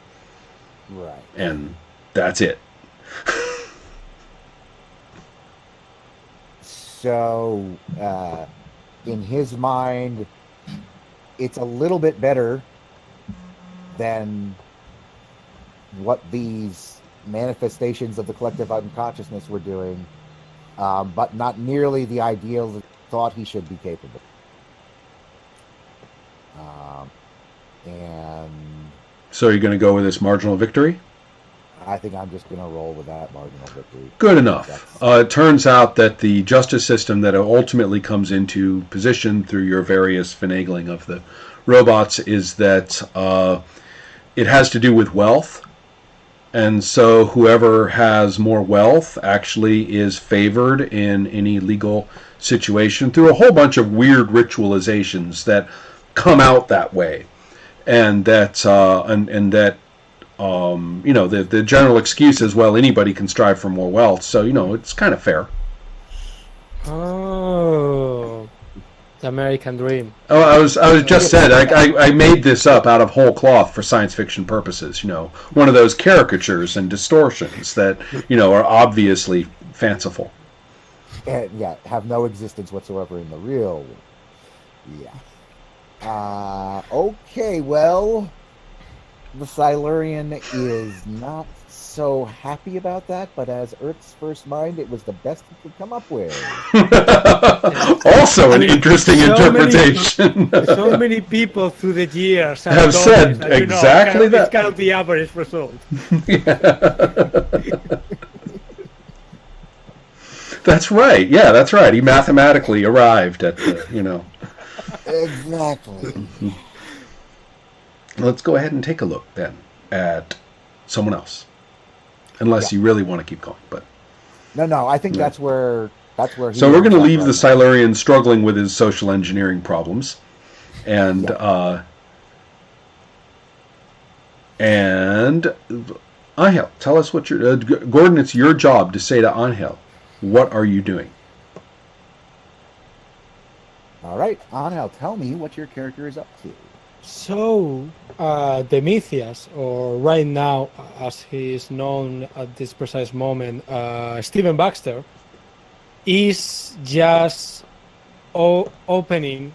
Right. And that's it. So, in his mind, it's a little bit better than what these manifestations of the collective unconsciousness were doing, but not nearly the ideal that thought he should be capable. And so you're going to go with this marginal victory? I think I'm just going to roll with that marginal victory. Good enough. It turns out that the justice system that ultimately comes into position through your various finagling of the robots is that it has to do with wealth. And so whoever has more wealth actually is favored in any legal situation through a whole bunch of weird ritualizations that come out that way. And that the general excuse is, well, anybody can strive for more wealth, so it's kind of fair. Oh, the American dream. Oh, I was just said I made this up out of whole cloth for science fiction purposes. One of those caricatures and distortions that are obviously fanciful. And have no existence whatsoever in the real world. Yeah. Okay, well, the Silurian is not so happy about that, but as Earth's First Mind, it was the best it could come up with. Also an interesting interpretation. So many people through the years have said exactly that. It's kind of the average result. That's right. Yeah, that's right. He mathematically arrived at the, Exactly. Let's go ahead and take a look then at someone else. Unless you really want to keep going, but no, I think that's where That's where. So we're going to leave the Silurian struggling with his social engineering problems, and Angel, tell us what you're. Gordon, it's your job to say to Angel, what are you doing? All right, Angel, tell me what your character is up to. So, Demetrius, or right now, as he is known at this precise moment, Stephen Baxter, is just inaugurating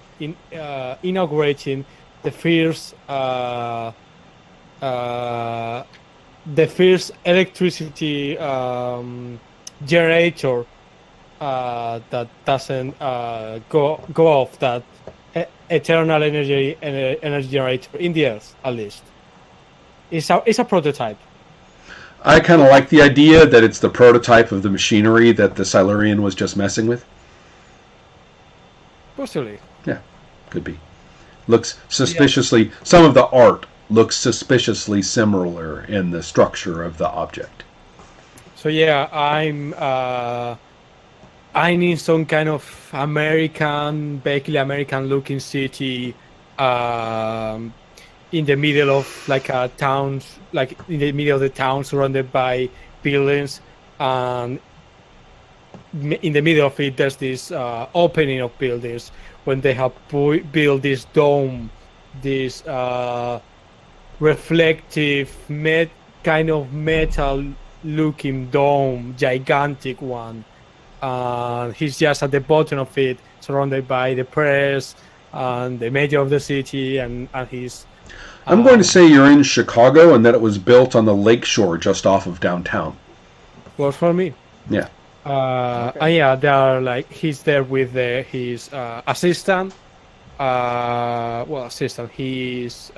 the first electricity generator that doesn't go off, that eternal energy generator in the Earth, at least. It's a prototype. I kind of like the idea that it's the prototype of the machinery that the Silurian was just messing with. Possibly. Yeah, could be. Looks suspiciously. Some of the art looks suspiciously similar in the structure of the object. So yeah, I'm in some kind of vaguely American-looking city, in the middle of like a town, like in the middle of the town, surrounded by buildings, and in the middle of it, there's this opening of buildings when they have built this dome, this reflective kind of metal-looking dome, gigantic one. He's just at the bottom of it, surrounded by the press and the mayor of the city, and he's... I'm going to say you're in Chicago and that it was built on the lakeshore just off of downtown. Works for me. Yeah. Okay. And yeah, they are like, he's there with his assistant. Assistant. He's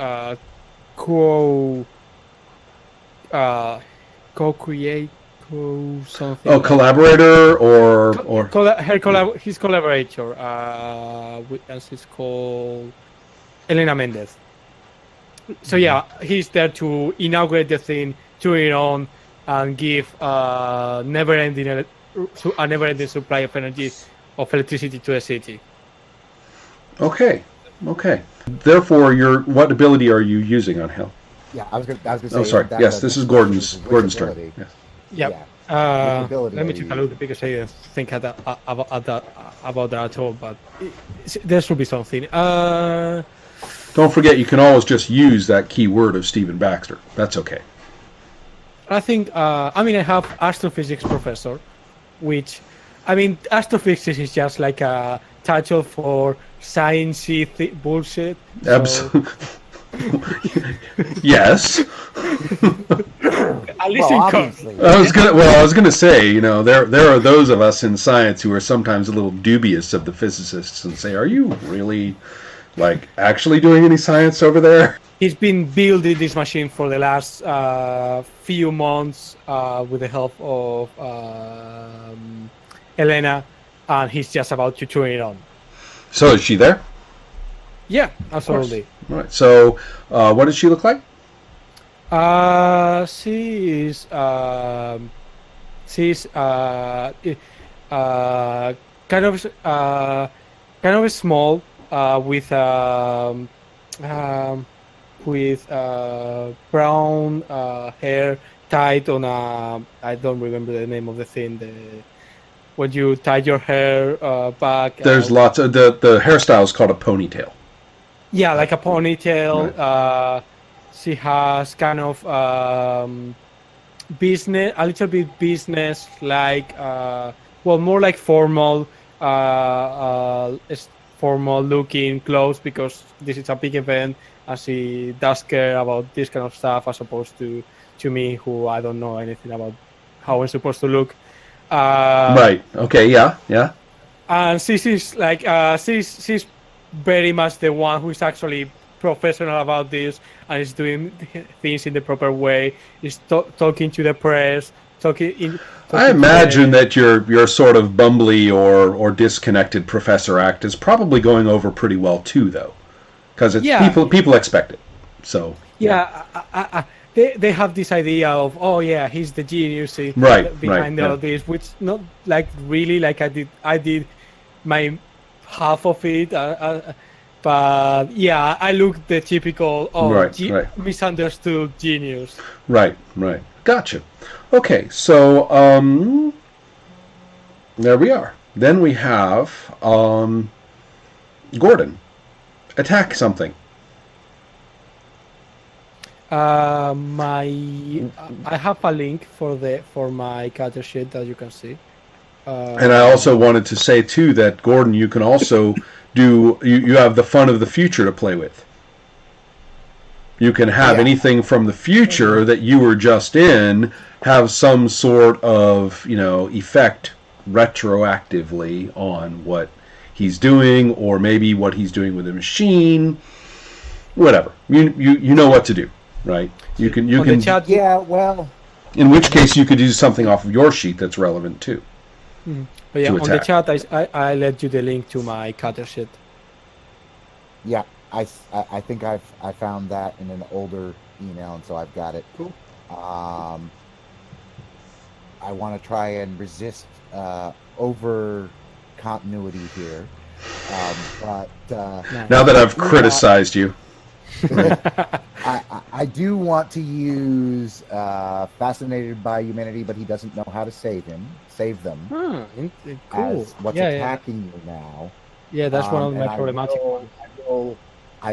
co-create. Something. Oh, collaborator or his collaborator. And she's called Elena Mendez. So yeah, he's there to inaugurate the thing, turn it on, and give a never-ending supply of electricity to the city. Okay. Therefore, what ability are you using on Hell? Yeah, I was going to say. Oh, sorry. Yes, this is Gordon's turn. Yes. Yep. Let me take a look because I didn't think about that at all. But there should be something. Don't forget, you can always just use that keyword of Stephen Baxter. That's okay. I think. I have astrophysics professor, which, astrophysics is just like a title for sciencey bullshit. So. Absolutely. Yes. At least obviously. I was gonna say, there are those of us in science who are sometimes a little dubious of the physicists and say, "Are you really, actually doing any science over there?" He's been building this machine for the last few months with the help of Elena, and he's just about to turn it on. So is she there? Yeah, absolutely. All right. So, what does she look like? She's kind of small, with brown hair tied on a, I don't remember the name of the thing, when you tie your hair back. There's lots of the hairstyle is called a ponytail. Yeah, like a ponytail. Right. She has kind of a little bit business, more like formal looking clothes, because this is a big event and she does care about this kind of stuff, as opposed to me, who I don't know anything about how I'm supposed to look. Right. Okay. Yeah. And she's very much the one who is actually professional about this and is doing things in the proper way. Is talking to the press. I imagine that your sort of bumbly or disconnected professor act is probably going over pretty well too, though, because people expect it. So yeah. they have this idea of, oh yeah, he's the genius behind all this, which not like really like I did my half of it, but yeah, I look the typical misunderstood genius. Right. Gotcha. Okay, so there we are. Then we have Gordon. Attack something. I have a link for my character sheet that you can see. And I also wanted to say too that Gordon, you can also do you have the fun of the future to play with. You can have anything from the future that you were just in have some sort of, effect retroactively on what he's doing, or maybe what he's doing with the machine. Whatever. You know what to do, right? You can chat, in which case you could do something off of your sheet that's relevant too. But yeah, on the chat I let you the link to my cutter sheet. Yeah, I think I found that in an older email, and so I've got it. Cool. I want to try and resist over continuity here, but now that I've criticized you, I do want to use fascinated by humanity, but he doesn't know how to save them. Cool. As what's attacking you now. Yeah, that's one of my problematic ones.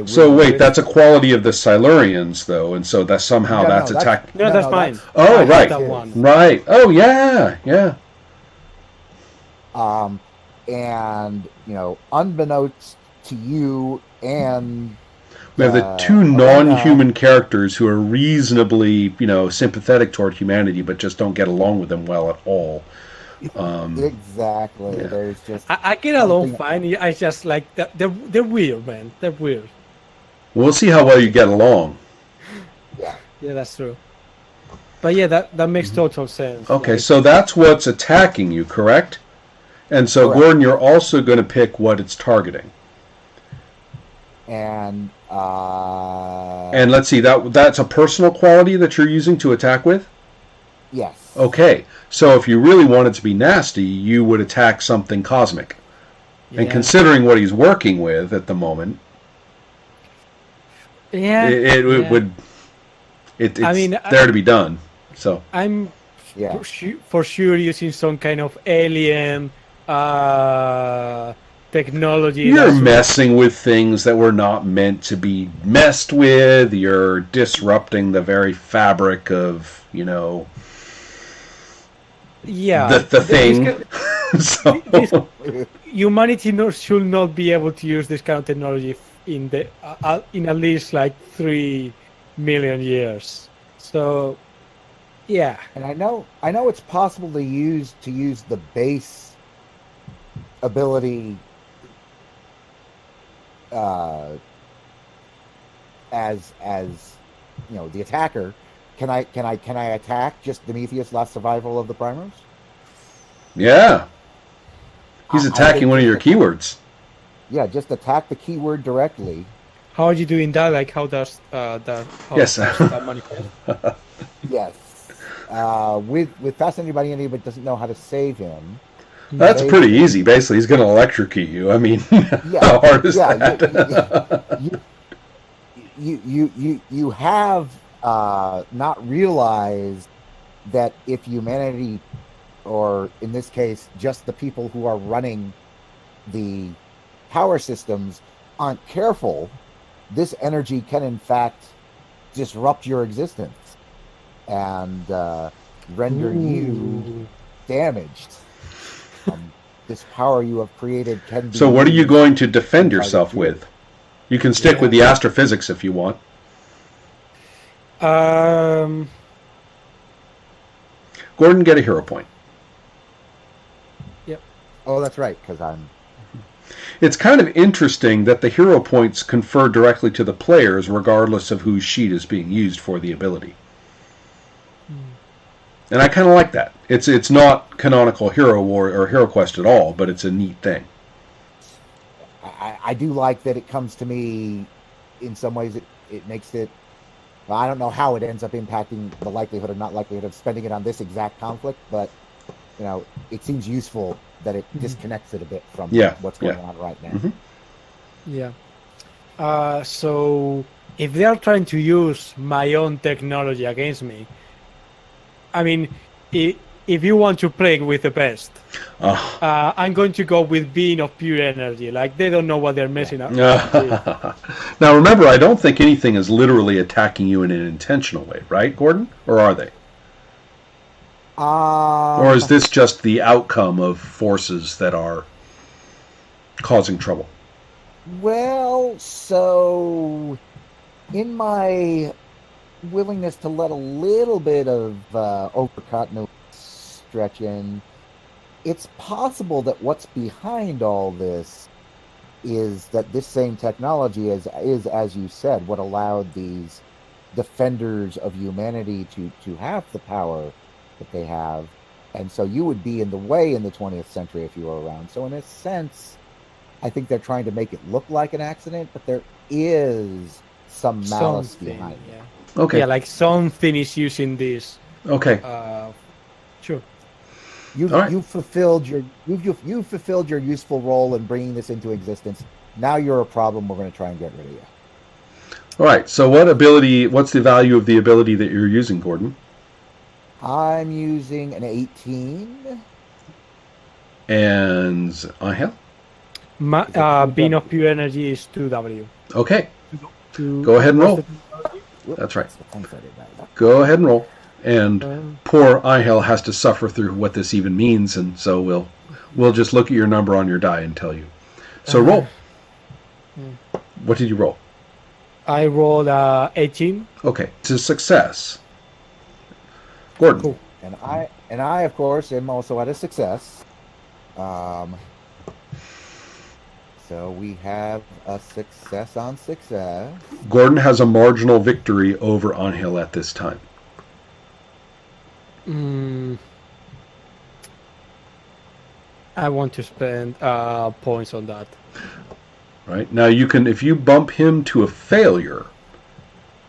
So wait, that's a quality of the Silurians, though, and so that somehow that's attack. No, that's mine. Oh, right, that one. Right. Oh, yeah. And unbeknownst to you, and we have the two non-human characters who are reasonably, sympathetic toward humanity, but just don't get along with them well at all. Exactly. Yeah. There's just I get along fine. I just like they're weird, man. They're weird. We'll see how well you get along. Yeah, that's true. But yeah, that makes total sense. Okay, so that's what's attacking you, correct? And so, correct. Gordon, you're also going to pick what it's targeting. And let's see, that's a personal quality that you're using to attack with? Yes. Okay, so if you really wanted to be nasty, you would attack something cosmic. Yeah. And considering what he's working with at the moment, it's there to be done. So I'm for sure using some kind of alien technology. You're messing with things that were not meant to be messed with. You're disrupting the very fabric of, the thing. Humanity should not be able to use this kind of technology in at least like 3 million years. So, yeah. And I know it's possible to use the base ability as the attacker. Can I attack just Demetrius, last survival of the Primers? Yeah. He's attacking one of your keywords. Yeah, just attack the keyword directly. How are you doing that? Like, how does that manifest? Yes. With fascinated by anybody but doesn't know how to save him. That's pretty easy. Basically, he's going to electrocute you. I mean, how hard is that? You have not realized that if humanity, or in this case, just the people who are running the power systems, aren't careful, this energy can in fact disrupt your existence and render you damaged. This power you have created can be... So what are you going to defend yourself with? You can stick with the astrophysics if you want. Gordon, get a hero point. Yep. Oh, that's right, because I'm... It's kind of interesting that the hero points confer directly to the players regardless of whose sheet is being used for the ability. And I kind of like that. It's not canonical Hero War or Hero Quest at all, but it's a neat thing. I do like that it comes to me. In some ways, it makes it Well, I don't know how it ends up impacting the likelihood or not likelihood of spending it on this exact conflict, but it seems useful that it disconnects it a bit from what's going on right now. Mm-hmm. Yeah. So if they are trying to use my own technology against me, I mean, if you want to play with the best, I'm going to go with being of pure energy. Like, they don't know what they're messing up. Now, remember, I don't think anything is literally attacking you in an intentional way, right, Gordon? Or are they? Or is this just the outcome of forces that are causing trouble? Well, so in my willingness to let a little bit of overcontinuity stretch in, it's possible that what's behind all this is that this same technology is, as you said, what allowed these defenders of humanity to have the power that they have. And so you would be in the way in the 20th century if you were around. So in a sense, I think they're trying to make it look like an accident, but there is some malice behind it. Yeah. Okay. Yeah, like something is using this. Okay. Sure. You've fulfilled your useful role in bringing this into existence. Now you're a problem. We're going to try and get rid of you. All right. So what's the value of the ability that you're using, Gordon? I'm using an 18. And Angel? Being of pure energy is 2W. Okay. Go ahead and roll. That's right. Go ahead and roll. And poor Angel has to suffer through what this even means, and so we'll just look at your number on your die and tell you. So roll. What did you roll? I rolled 18. Okay, it's a success. Gordon. Cool. And I of course am also at a success. So we have a success on success. Gordon has a marginal victory over Angel at this time. I want to spend points on that. Right. Now you can, if you bump him to a failure,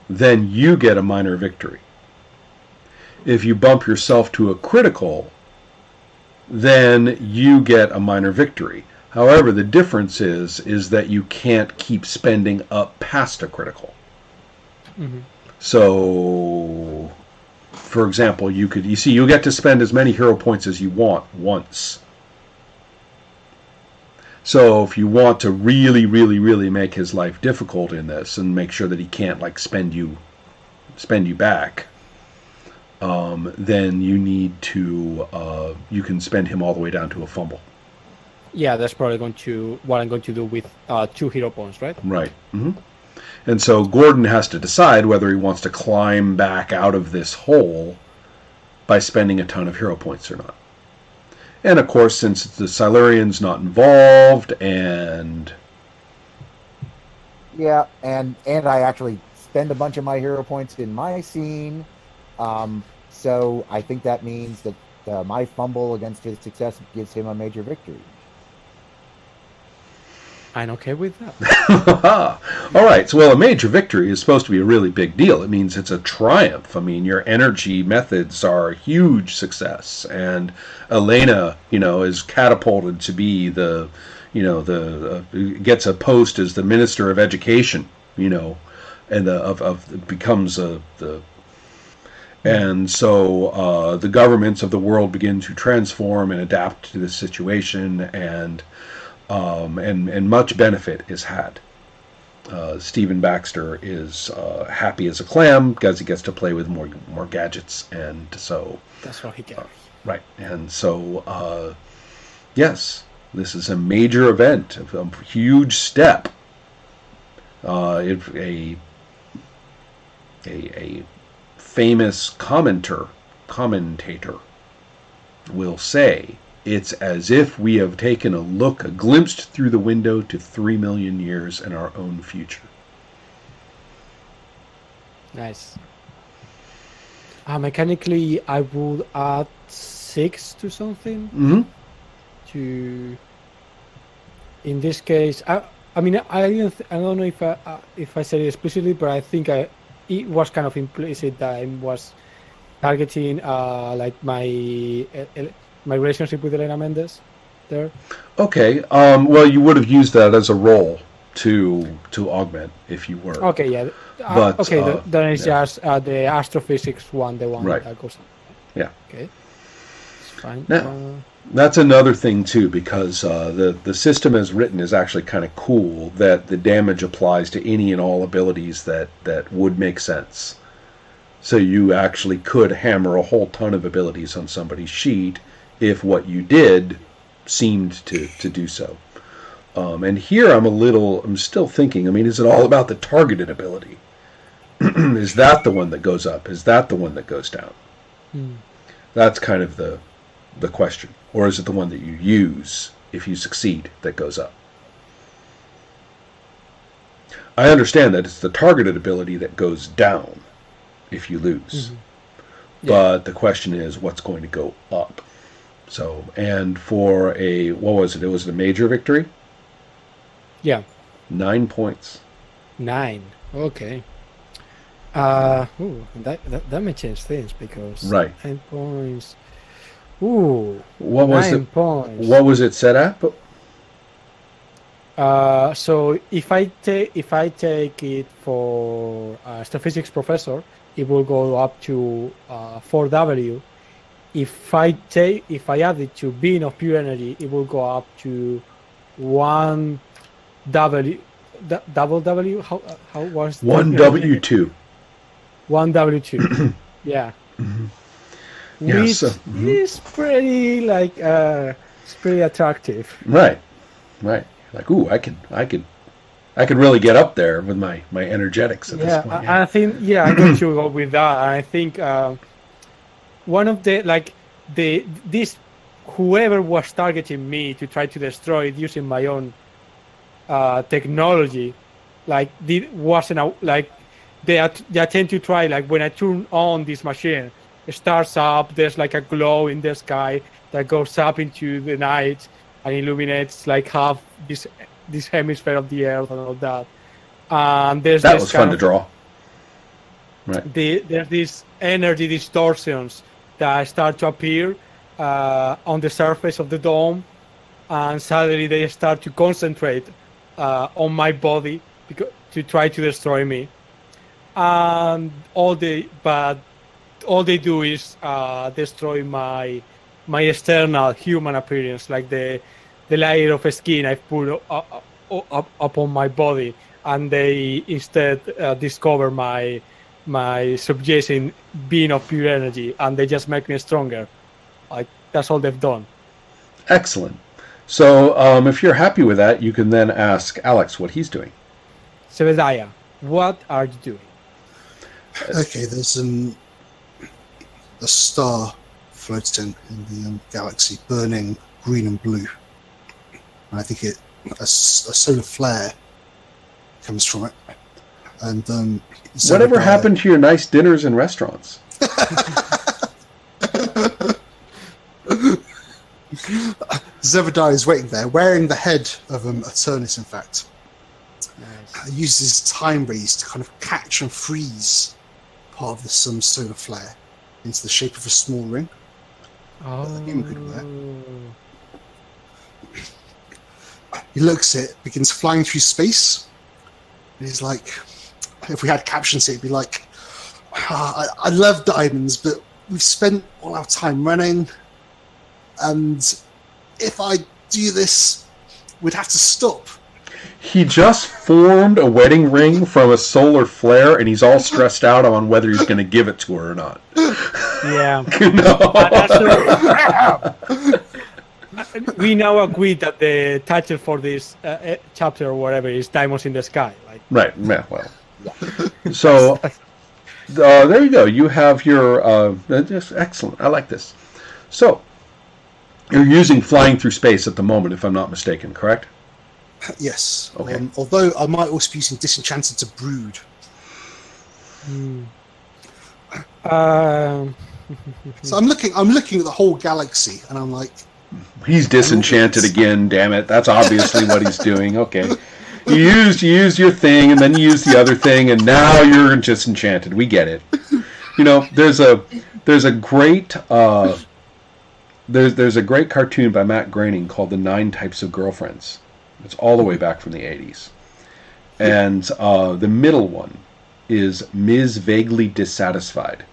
then you get a minor victory. If you bump yourself to a critical, then you get a minor victory. However, the difference is that you can't keep spending up past a critical. Mm-hmm. So, for example, you get to spend as many hero points as you want once. So if you want to really, really, really make his life difficult in this and make sure that he can't spend you back, then you need to you can spend him all the way down to a fumble. Yeah, that's probably what I'm going to do with 2 hero points, right? Right. Mm-hmm. And so Gordon has to decide whether he wants to climb back out of this hole by spending a ton of hero points or not. And of course, since the Silurian's not involved, and yeah, and I actually spend a bunch of my hero points in my scene, so I think that means that my fumble against his success gives him a major victory. I'm okay with that. All right. So, a major victory is supposed to be a really big deal. It means it's a triumph. I mean, your energy methods are a huge success, and Elena, is catapulted to be gets a post as the Minister of Education, and becomes and so the governments of the world begin to transform and adapt to this situation, and much benefit is had. Stephen Baxter is happy as a clam because he gets to play with more gadgets, and so that's what he gets. Right, and so yes, this is a major event, a huge step. A famous commentator will say, it's as if we have taken a glimpse through the window to 3 million years in our own future. Nice. Mechanically, I would add 6 to something. Mm-hmm. In this case, I don't know if I said it explicitly, but I think it was kind of implicit that I was targeting like my relationship with Elena Mendes there. Okay. Well, you would have used that as a role to augment if you were. Okay, yeah. But, then it's just the astrophysics one, the one Right. that goes on. Yeah. Okay. It's fine. Now, that's another thing too, because the system as written is actually kind of cool. That the damage applies to any and all abilities that would make sense. So you actually could hammer a whole ton of abilities on somebody's sheet if what you did seemed to do so. And here I'm still thinking, I mean, is it all about the targeted ability? Is that the one that goes up? Is that the one that goes down? That's kind of the question. Or is it the one that you use if you succeed that goes up? I understand that it's the targeted ability that goes down if you lose. Yeah. But the question is, what's going to go up? So, and for what was it? It was a major victory? Yeah. 9 points. 9. Okay. That may change things because Right. 9 points. Ooh. What was 9 it? points. What was it set at? So if I take it for astrophysics professor, it will go up to 4W. If I add it to being of pure energy, it will go up to 1W. Double W. How was 1W2? 1W2. Yeah. Yeah, Which so- is pretty it's pretty attractive. Right. Like, ooh, I could really get up there with my energetics at this point. I think I'm going to go with that. I think one of this whoever was targeting me to try to destroy it using my own technology, they attempt to try, like, when I turn on this machine, it starts up, there's like a glow in the sky that goes up into the night and illuminates like half this hemisphere of the earth and all that. And there's That this was fun kind to of- draw. Right. There's these energy distortions that start to appear on the surface of the dome, and suddenly they start to concentrate on my body to try to destroy me. And all they do is destroy my external human appearance, like the layer of skin I've put up on my body, and they instead discover my subjacent being of pure energy, and they just make me stronger. Like, that's all they've done. Excellent. So if you're happy with that, you can then ask Alex what he's doing. Sebediah, what are you doing? Okay, there's a star floating in the galaxy, burning green and blue. And I think a solar flare comes from it. And Whatever Zebediah- happened to your nice dinners and restaurants? Zebediah is waiting there, wearing the head of Eternus, in fact. Nice. Uses time rays to kind of catch and freeze part of the solar flare into the shape of a small ring. human could wear. He looks at it, begins flying through space. And he's like, if we had captions, it'd be like, I love diamonds, but we've spent all our time running. And if I do this, we'd have to stop. He just formed a wedding ring from a solar flare, and he's all stressed out on whether he's going to give it to her or not. Yeah. No. We now agree that the title for this chapter or whatever is Diamonds in the Sky. Like, Right. Yeah, well. So there you go. You have your just excellent. I like this. So you're using flying through space at the moment, if I'm not mistaken, correct? Yes. Okay. Although I might also be using Disenchanted to brood. So I'm looking at the whole galaxy, and I'm like, He's disenchanted again. Damn it! That's obviously what he's doing. Okay. You used your thing, and then you used the other thing, and now you're disenchanted. We get it. You know, there's a great there's a great cartoon by Matt Groening called The 9 Types of Girlfriends. It's all the way back from the 80s, and the middle one is Ms. Vaguely Dissatisfied,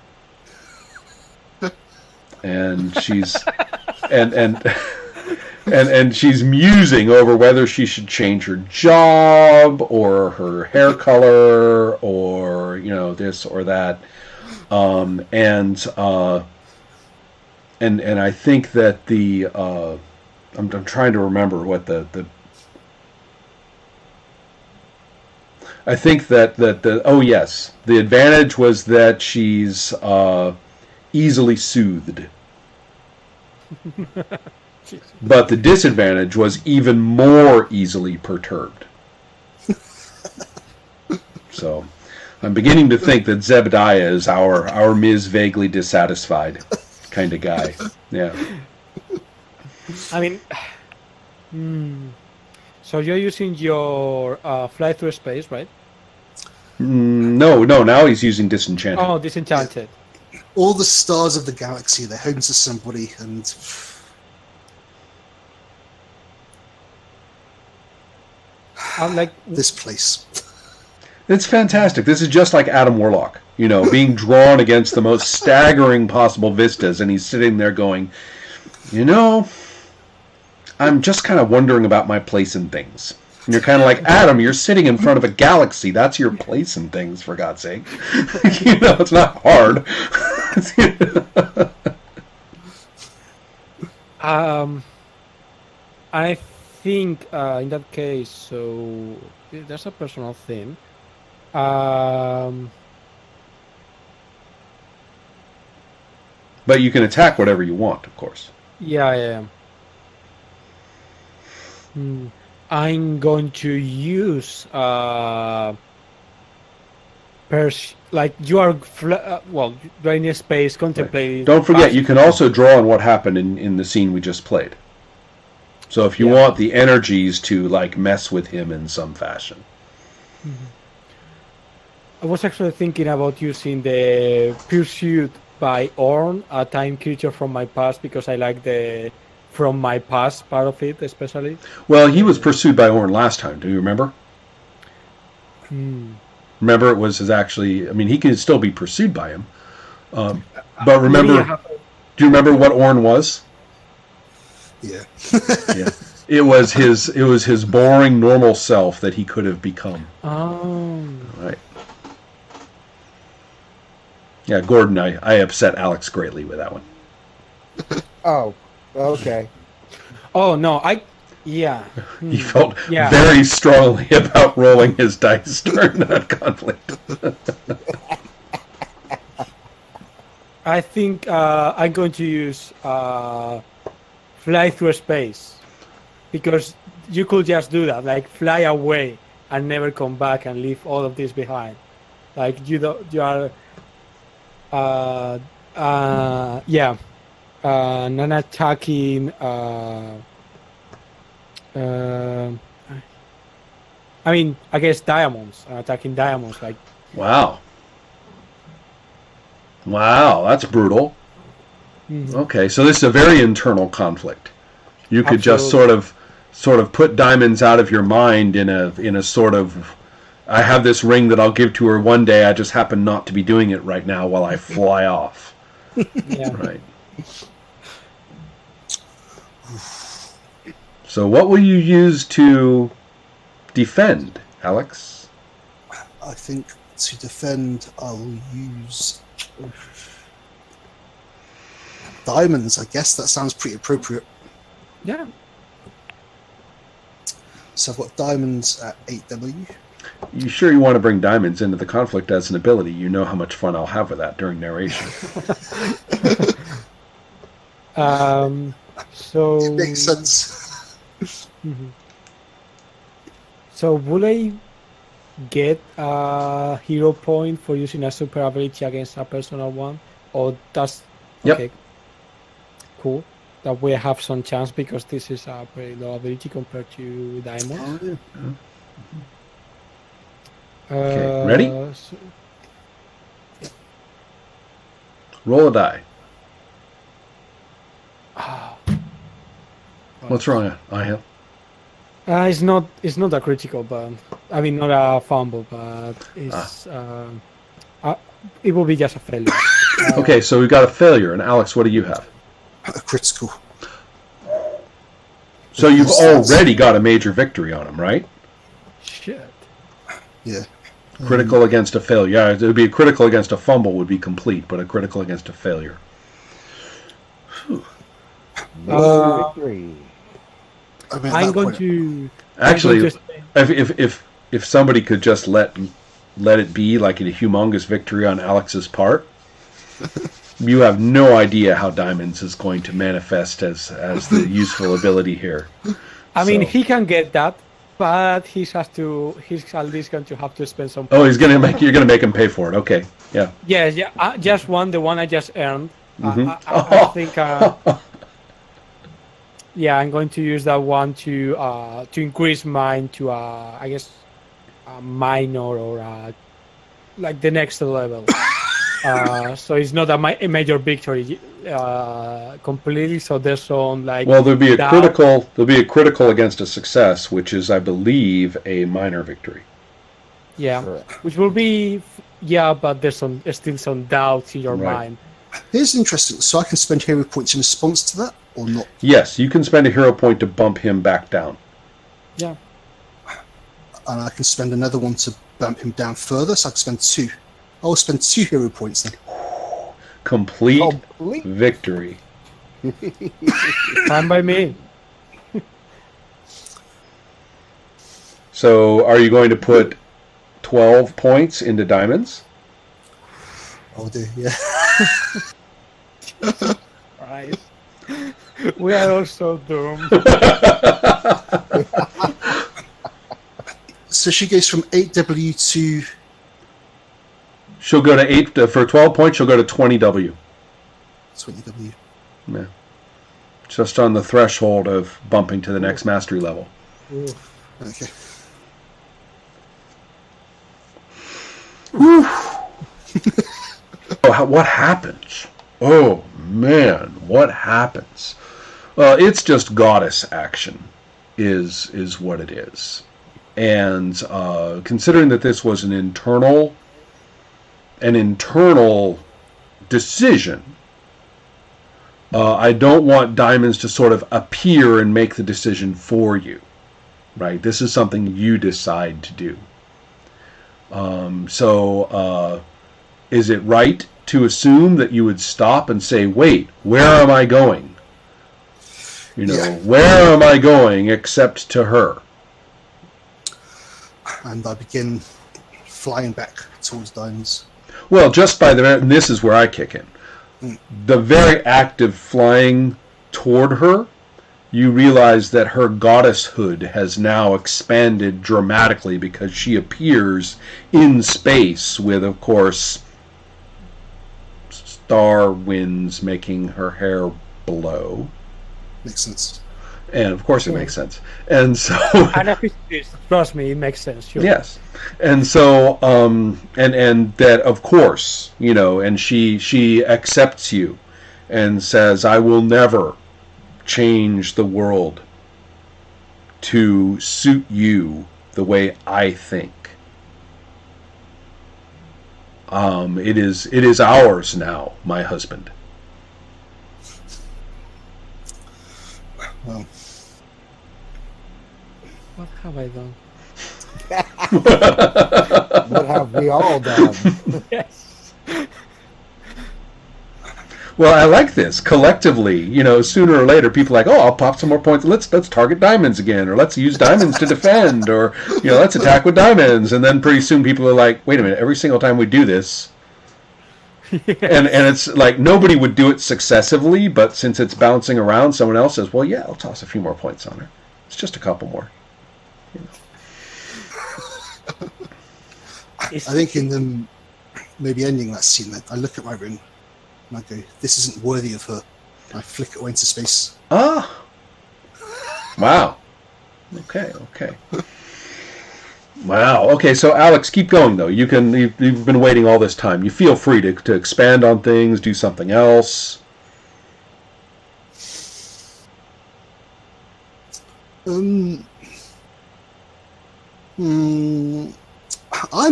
and she's and she's musing over whether she should change her job or her hair color or, you know, this or that. And I think that the I'm trying to remember what the I think that the oh yes, the advantage was that she's easily soothed. But the disadvantage was even more easily perturbed. So, I'm beginning to think that Zebediah is our Ms. Vaguely Dissatisfied kind of guy. Yeah. I mean, so you're using your fly through space, right? No. Now he's using Disenchanted. Oh, Disenchanted. All the stars of the galaxy, they're home to somebody, and Like this place. It's fantastic. This is just like Adam Warlock, you know, being drawn against the most staggering possible vistas, and he's sitting there going, you know, I'm just kind of wondering about my place in things. And you're kind of like, Adam, you're sitting in front of a galaxy. That's your place in things, for God's sake. You know, it's not hard. I think in that case, so there's a personal thing. But you can attack whatever you want, of course. Yeah. I'm going to use like you are you're in a space contemplating. Right. Don't forget, you can also draw on what happened in the scene we just played. So if you want the energies to like mess with him in some fashion. I was actually thinking about using the Pursuit by Orn, a time creature from my past, because I like the from my past part of it, especially. Well, he was pursued by Orn last time. Do you remember? Remember, it was his actually. I mean, he can still be pursued by him. But remember, do you remember what Orn was? Yeah. Yeah. It was his boring normal self that he could have become. Oh. Right. Yeah, Gordon, I upset Alex greatly with that one. Oh, okay. Oh no, He felt very strongly about rolling his dice during that conflict. I think I'm going to use fly through space, because you could just do that, like fly away and never come back and leave all of this behind. Like you are non-attacking. I mean, against diamonds, attacking diamonds. Like wow, that's brutal. Okay, so this is a very internal conflict. You could just sort of put diamonds out of your mind in a sort of, I have this ring that I'll give to her one day. I just happen not to be doing it right now while I fly off. Yeah. Right. So what will you use to defend, Alex? I think to defend, I'll use diamonds. I guess that sounds pretty appropriate. Yeah. So I've got diamonds at 8W. You sure you want to bring diamonds into the conflict as an ability? You know how much fun I'll have with that during narration. So It makes sense. So will I get a hero point for using a super ability against a personal one, or that's okay? Yep. Cool. That way I have some chance, because this is a very low ability compared to diamond. Oh, yeah. Okay, ready? So, Roll a die. ah, What's wrong, Ahil? it's not a critical, but I mean not a fumble, but it's it will be just a failure. Okay, so we've got a failure. And Alex, what do you have? A critical. So you've already got a major victory on him, right? Shit. Yeah. Critical against a failure. Yeah, it would be a critical against a fumble would be complete, but a critical against a failure. Major victory. I mean, I'm going to Actually, if somebody could just let it be like a humongous victory on Alex's part, you have no idea how Diamonds is going to manifest as the useful ability here. I mean, So- he can get that, but he's at least going to have to spend some. Oh, you're gonna make him pay for it. Okay, yeah. Yeah. Just the one I just earned. Mhm. I think. Yeah, I'm going to use that one to increase mine to I guess a minor or like the next level. So it's not a major victory completely. So there's some like. Well, there'll be a doubt. critical. There'll be a critical against a success, which is, I believe, a minor victory. Yeah, Correct. which will be but there's still some doubts in your Right. mind. Here's interesting. So I can spend hero points in response to that, or not? Yes, you can spend a hero point to bump him back down. Yeah. And I can spend another one to bump him down further. So I can spend 2. I'll spend 2 hero points then. Complete Complete. victory. Fine by me. So, are you going to put 12 points into Diamonds? I'll do. Yeah. Right. We are also doomed. So she goes from 8W to She'll go to 8 for 12 points. She'll go to 20W. 20W. Yeah. Just on the threshold of bumping to the next mastery level. Okay. What happens? Oh man, what happens? It's just goddess action, is what it is, and considering that this was an internal decision, I don't want Diamonds to sort of appear and make the decision for you, right? This is something you decide to do. Is it right to assume that you would stop and say, wait, where am I going? Yeah. Where am I going except to her? And I begin flying back towards Diamonds. Well, just by and this is where I kick in. The very act of flying toward her, you realize that her goddesshood has now expanded dramatically because she appears in space with, of course, star winds making her hair blow. Makes sense. And of course it makes sense. And so And a physicist, trust me, it makes sense. Sure. yes. And so and that of course, and she accepts you and says, I will never change the world to suit you the way I think. It is ours now, my husband. Well, What have I done? What have we all done? Yes. Well, I like this. Collectively, sooner or later, people are like, oh, I'll pop some more points. Let's target Diamonds again, or let's use Diamonds to defend, or let's attack with Diamonds. And then pretty soon, people are like, wait a minute. Every single time we do this, and it's like nobody would do it successively, but since it's bouncing around, someone else says, well, yeah, I'll toss a few more points on her. It's just a couple more. I think in the maybe ending that scene, then I look at my ring and I go, "This isn't worthy of her." And I flick it away into space. Ah, wow. Okay. Wow. Okay, so Alex, keep going though. You've been waiting all this time. You feel free to expand on things, do something else. I'm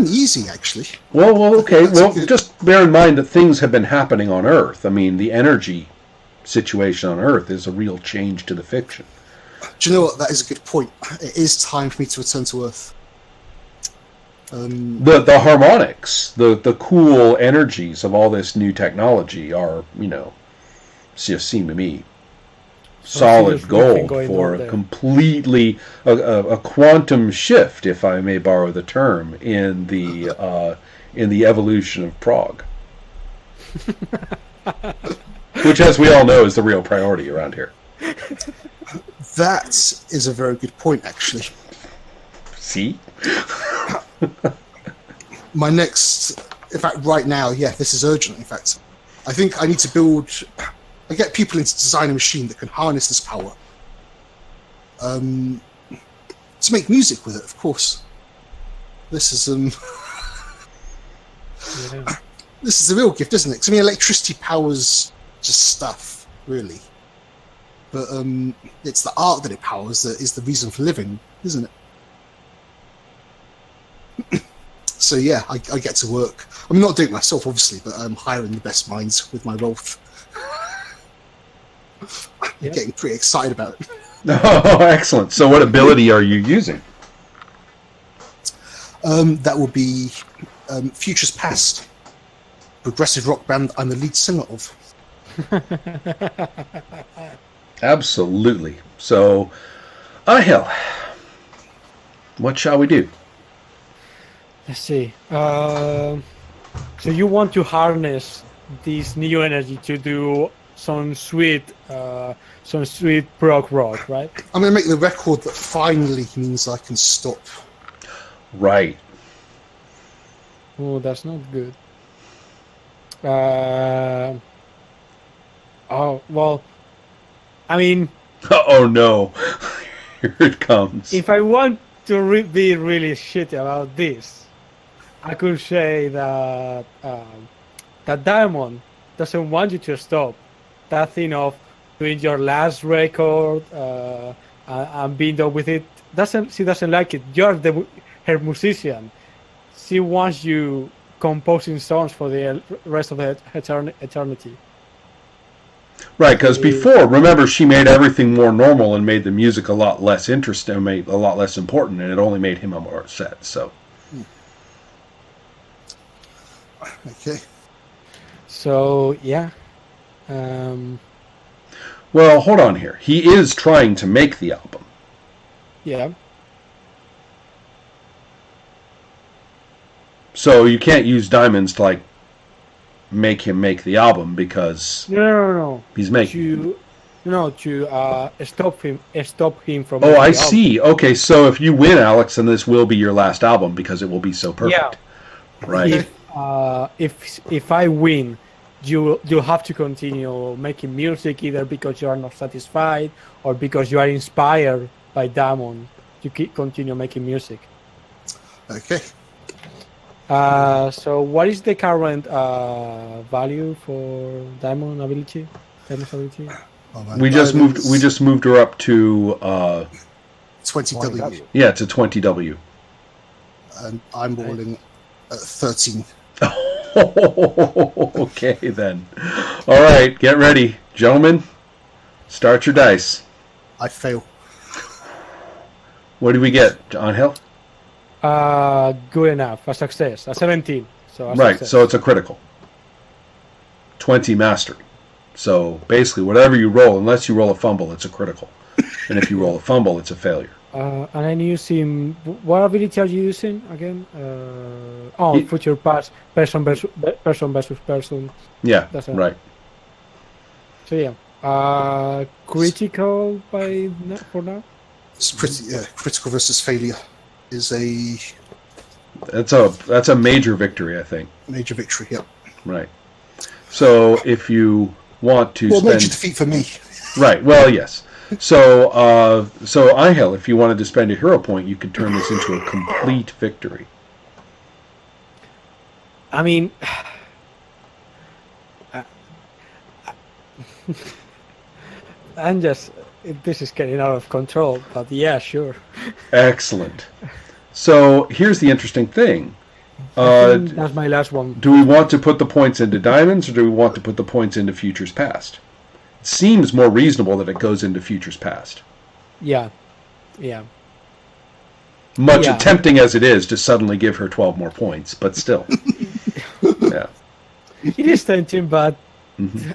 easy, actually. Well, okay. Well, Good. just bear in mind that things have been happening on Earth. I mean, the energy situation on Earth is a real change to the fiction. Do you know what? That is a good point. It is time for me to return to Earth. The harmonics, the cool energies of all this new technology are, just seem to me solid gold for a completely a quantum shift, if I may borrow the term, in the evolution of Prague, which, as we all know, is the real priority around here. That is a very good point, actually. See? My next, in fact, right now, this is urgent. In fact, I think I need to get people in to design a machine that can harness this power to make music with it. Of course, this is this is a real gift, isn't it? 'Cause, I mean, electricity powers just stuff, really, but it's the art that it powers that is the reason for living, isn't it? So yeah, I get to work. I'm not doing it myself, obviously, but I'm hiring the best minds with my wealth. I'm getting pretty excited about it. Oh, excellent. So what ability are you using? That will be Futures Past, progressive rock band I'm the lead singer of. Absolutely. So, Ahel, what shall we do? Let's see. So you want to harness this new energy to do some sweet prog rock, right? I'm going to make the record that finally means I can stop. Right. Oh, that's not good. Oh, well, I mean... Oh, no. Here it comes. If I want to be really shitty about this, I could say that that Diamond doesn't want you to stop. That thing of doing your last record and being done with it, she doesn't like it. You're her musician. She wants you composing songs for the rest of the eternity. Right, because before, remember, she made everything more normal and made the music a lot less interesting, made a lot less important, and it only made him more upset. So. Okay. So yeah. Well, hold on here. He is trying to make the album. Yeah. So you can't use diamonds to make him make the album because no. He's making. To stop him from. Oh, I see. Okay, so if you win, Alex, then this will be your last album because it will be so perfect. Yeah. Right. If I win, you have to continue making music either because you are not satisfied or because you are inspired by Diamond to continue making music. Okay. Mm-hmm. So what is the current value for Diamond's ability? Oh, we just moved her up to 20W. Yeah, it's a 20W. And I'm rolling at 13. Okay then. All right, get ready, gentlemen. Start your dice. I fail. What do we get, Angel? Good enough. A success. A 17. So right. success. So it's a critical. 20 mastery. So basically, whatever you roll, unless you roll a fumble, it's a critical. And if you roll a fumble, it's a failure. And I'm using... What ability are you using again? Future past, person versus person. Yeah, That's right. So yeah. Critical for now? It's pretty, critical versus failure is a... That's a major victory, I think. Major victory, yeah. Right. So if you want to major defeat for me. Right, well, yes. So, so Angel, if you wanted to spend a hero point, you could turn this into a complete victory. I mean, I'm just. This is getting out of control, but yeah, sure. Excellent. So here's the interesting thing. That's my last one. Do we want to put the points into diamonds, or do we want to put the points into futures past? It seems more reasonable that it goes into futures past. Yeah. Much tempting as it is to suddenly give her 12 more points, but still. Yeah. It is tempting, but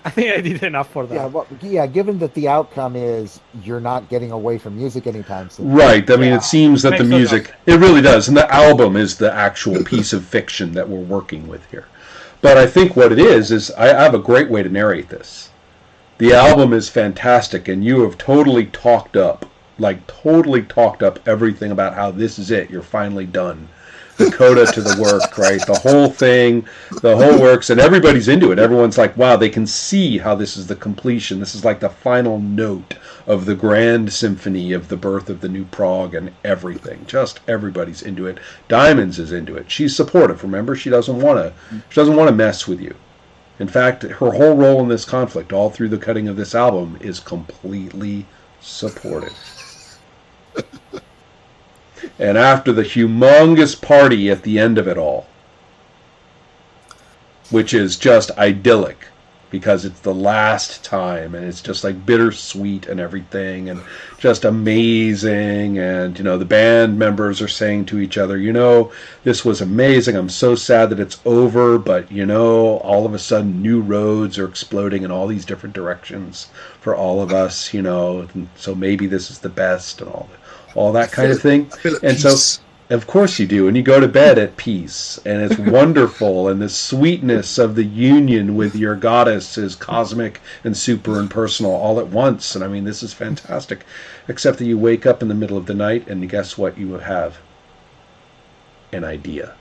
I think I did enough for that. Yeah, well, given that the outcome is you're not getting away from music anytime soon. Right. I mean, it seems that the Makes no music, it really does. And the album is the actual piece of fiction that we're working with here. But I think what it is I have a great way to narrate this. The album is fantastic, and you have totally talked up everything about how this is it. You're finally done. The coda to the work, right? The whole thing, the whole works, and everybody's into it. Everyone's like, wow, they can see how this is the completion. This is like the final note of the grand symphony of the birth of the new Prague and everything. Just everybody's into it. Diamonds is into it. She's supportive, remember? She doesn't want to mess with you. In fact, her whole role in this conflict, all through the cutting of this album, is completely supportive. And after the humongous party at the end of it all, which is just idyllic because it's the last time and it's just like bittersweet and everything and just amazing, and the band members are saying to each other, this was amazing, I'm so sad that it's over, but all of a sudden new roads are exploding in all these different directions for all of us, and so maybe this is the best and all that kind of thing. And so, of course you do, and you go to bed at peace, and it's wonderful, and the sweetness of the union with your goddess is cosmic and super and personal all at once. And I mean, this is fantastic, except that you wake up in the middle of the night, and guess what you have? An idea.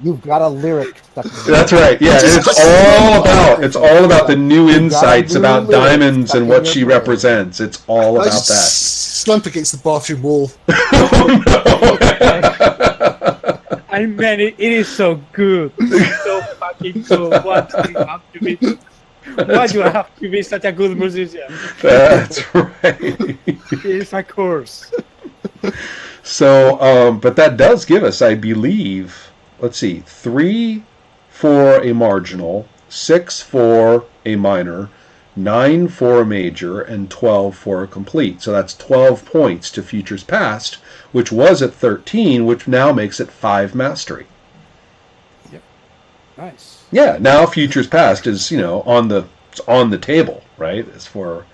You've got a lyric stuck in there. That's right. Yeah, and it's all about the new insights about diamonds and what she represents. It's all about that. Slump against the bathroom wall. I mean, it is so good. It's so fucking good. Why do I have to be such a good musician? That's right. It's a course. So, but that does give us, I believe, let's see, 3 for a marginal, 6 for a minor, 9 for a major, and 12 for a complete. So that's 12 points to Futures Past, which was at 13, which now makes it 5 mastery. Yep. Nice. Yeah, now Futures Past is, on the table, right? It's for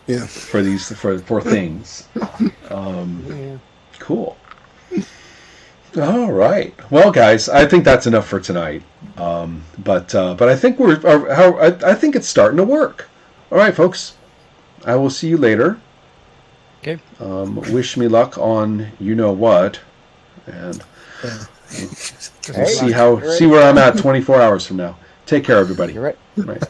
these for things. Cool. All right. Well, guys, I think that's enough for tonight. But I think I think it's starting to work. All right, folks. I will see you later. Okay. Wish me luck on what, and see where I'm at 24 hours from now. Take care, everybody. You're right. Right.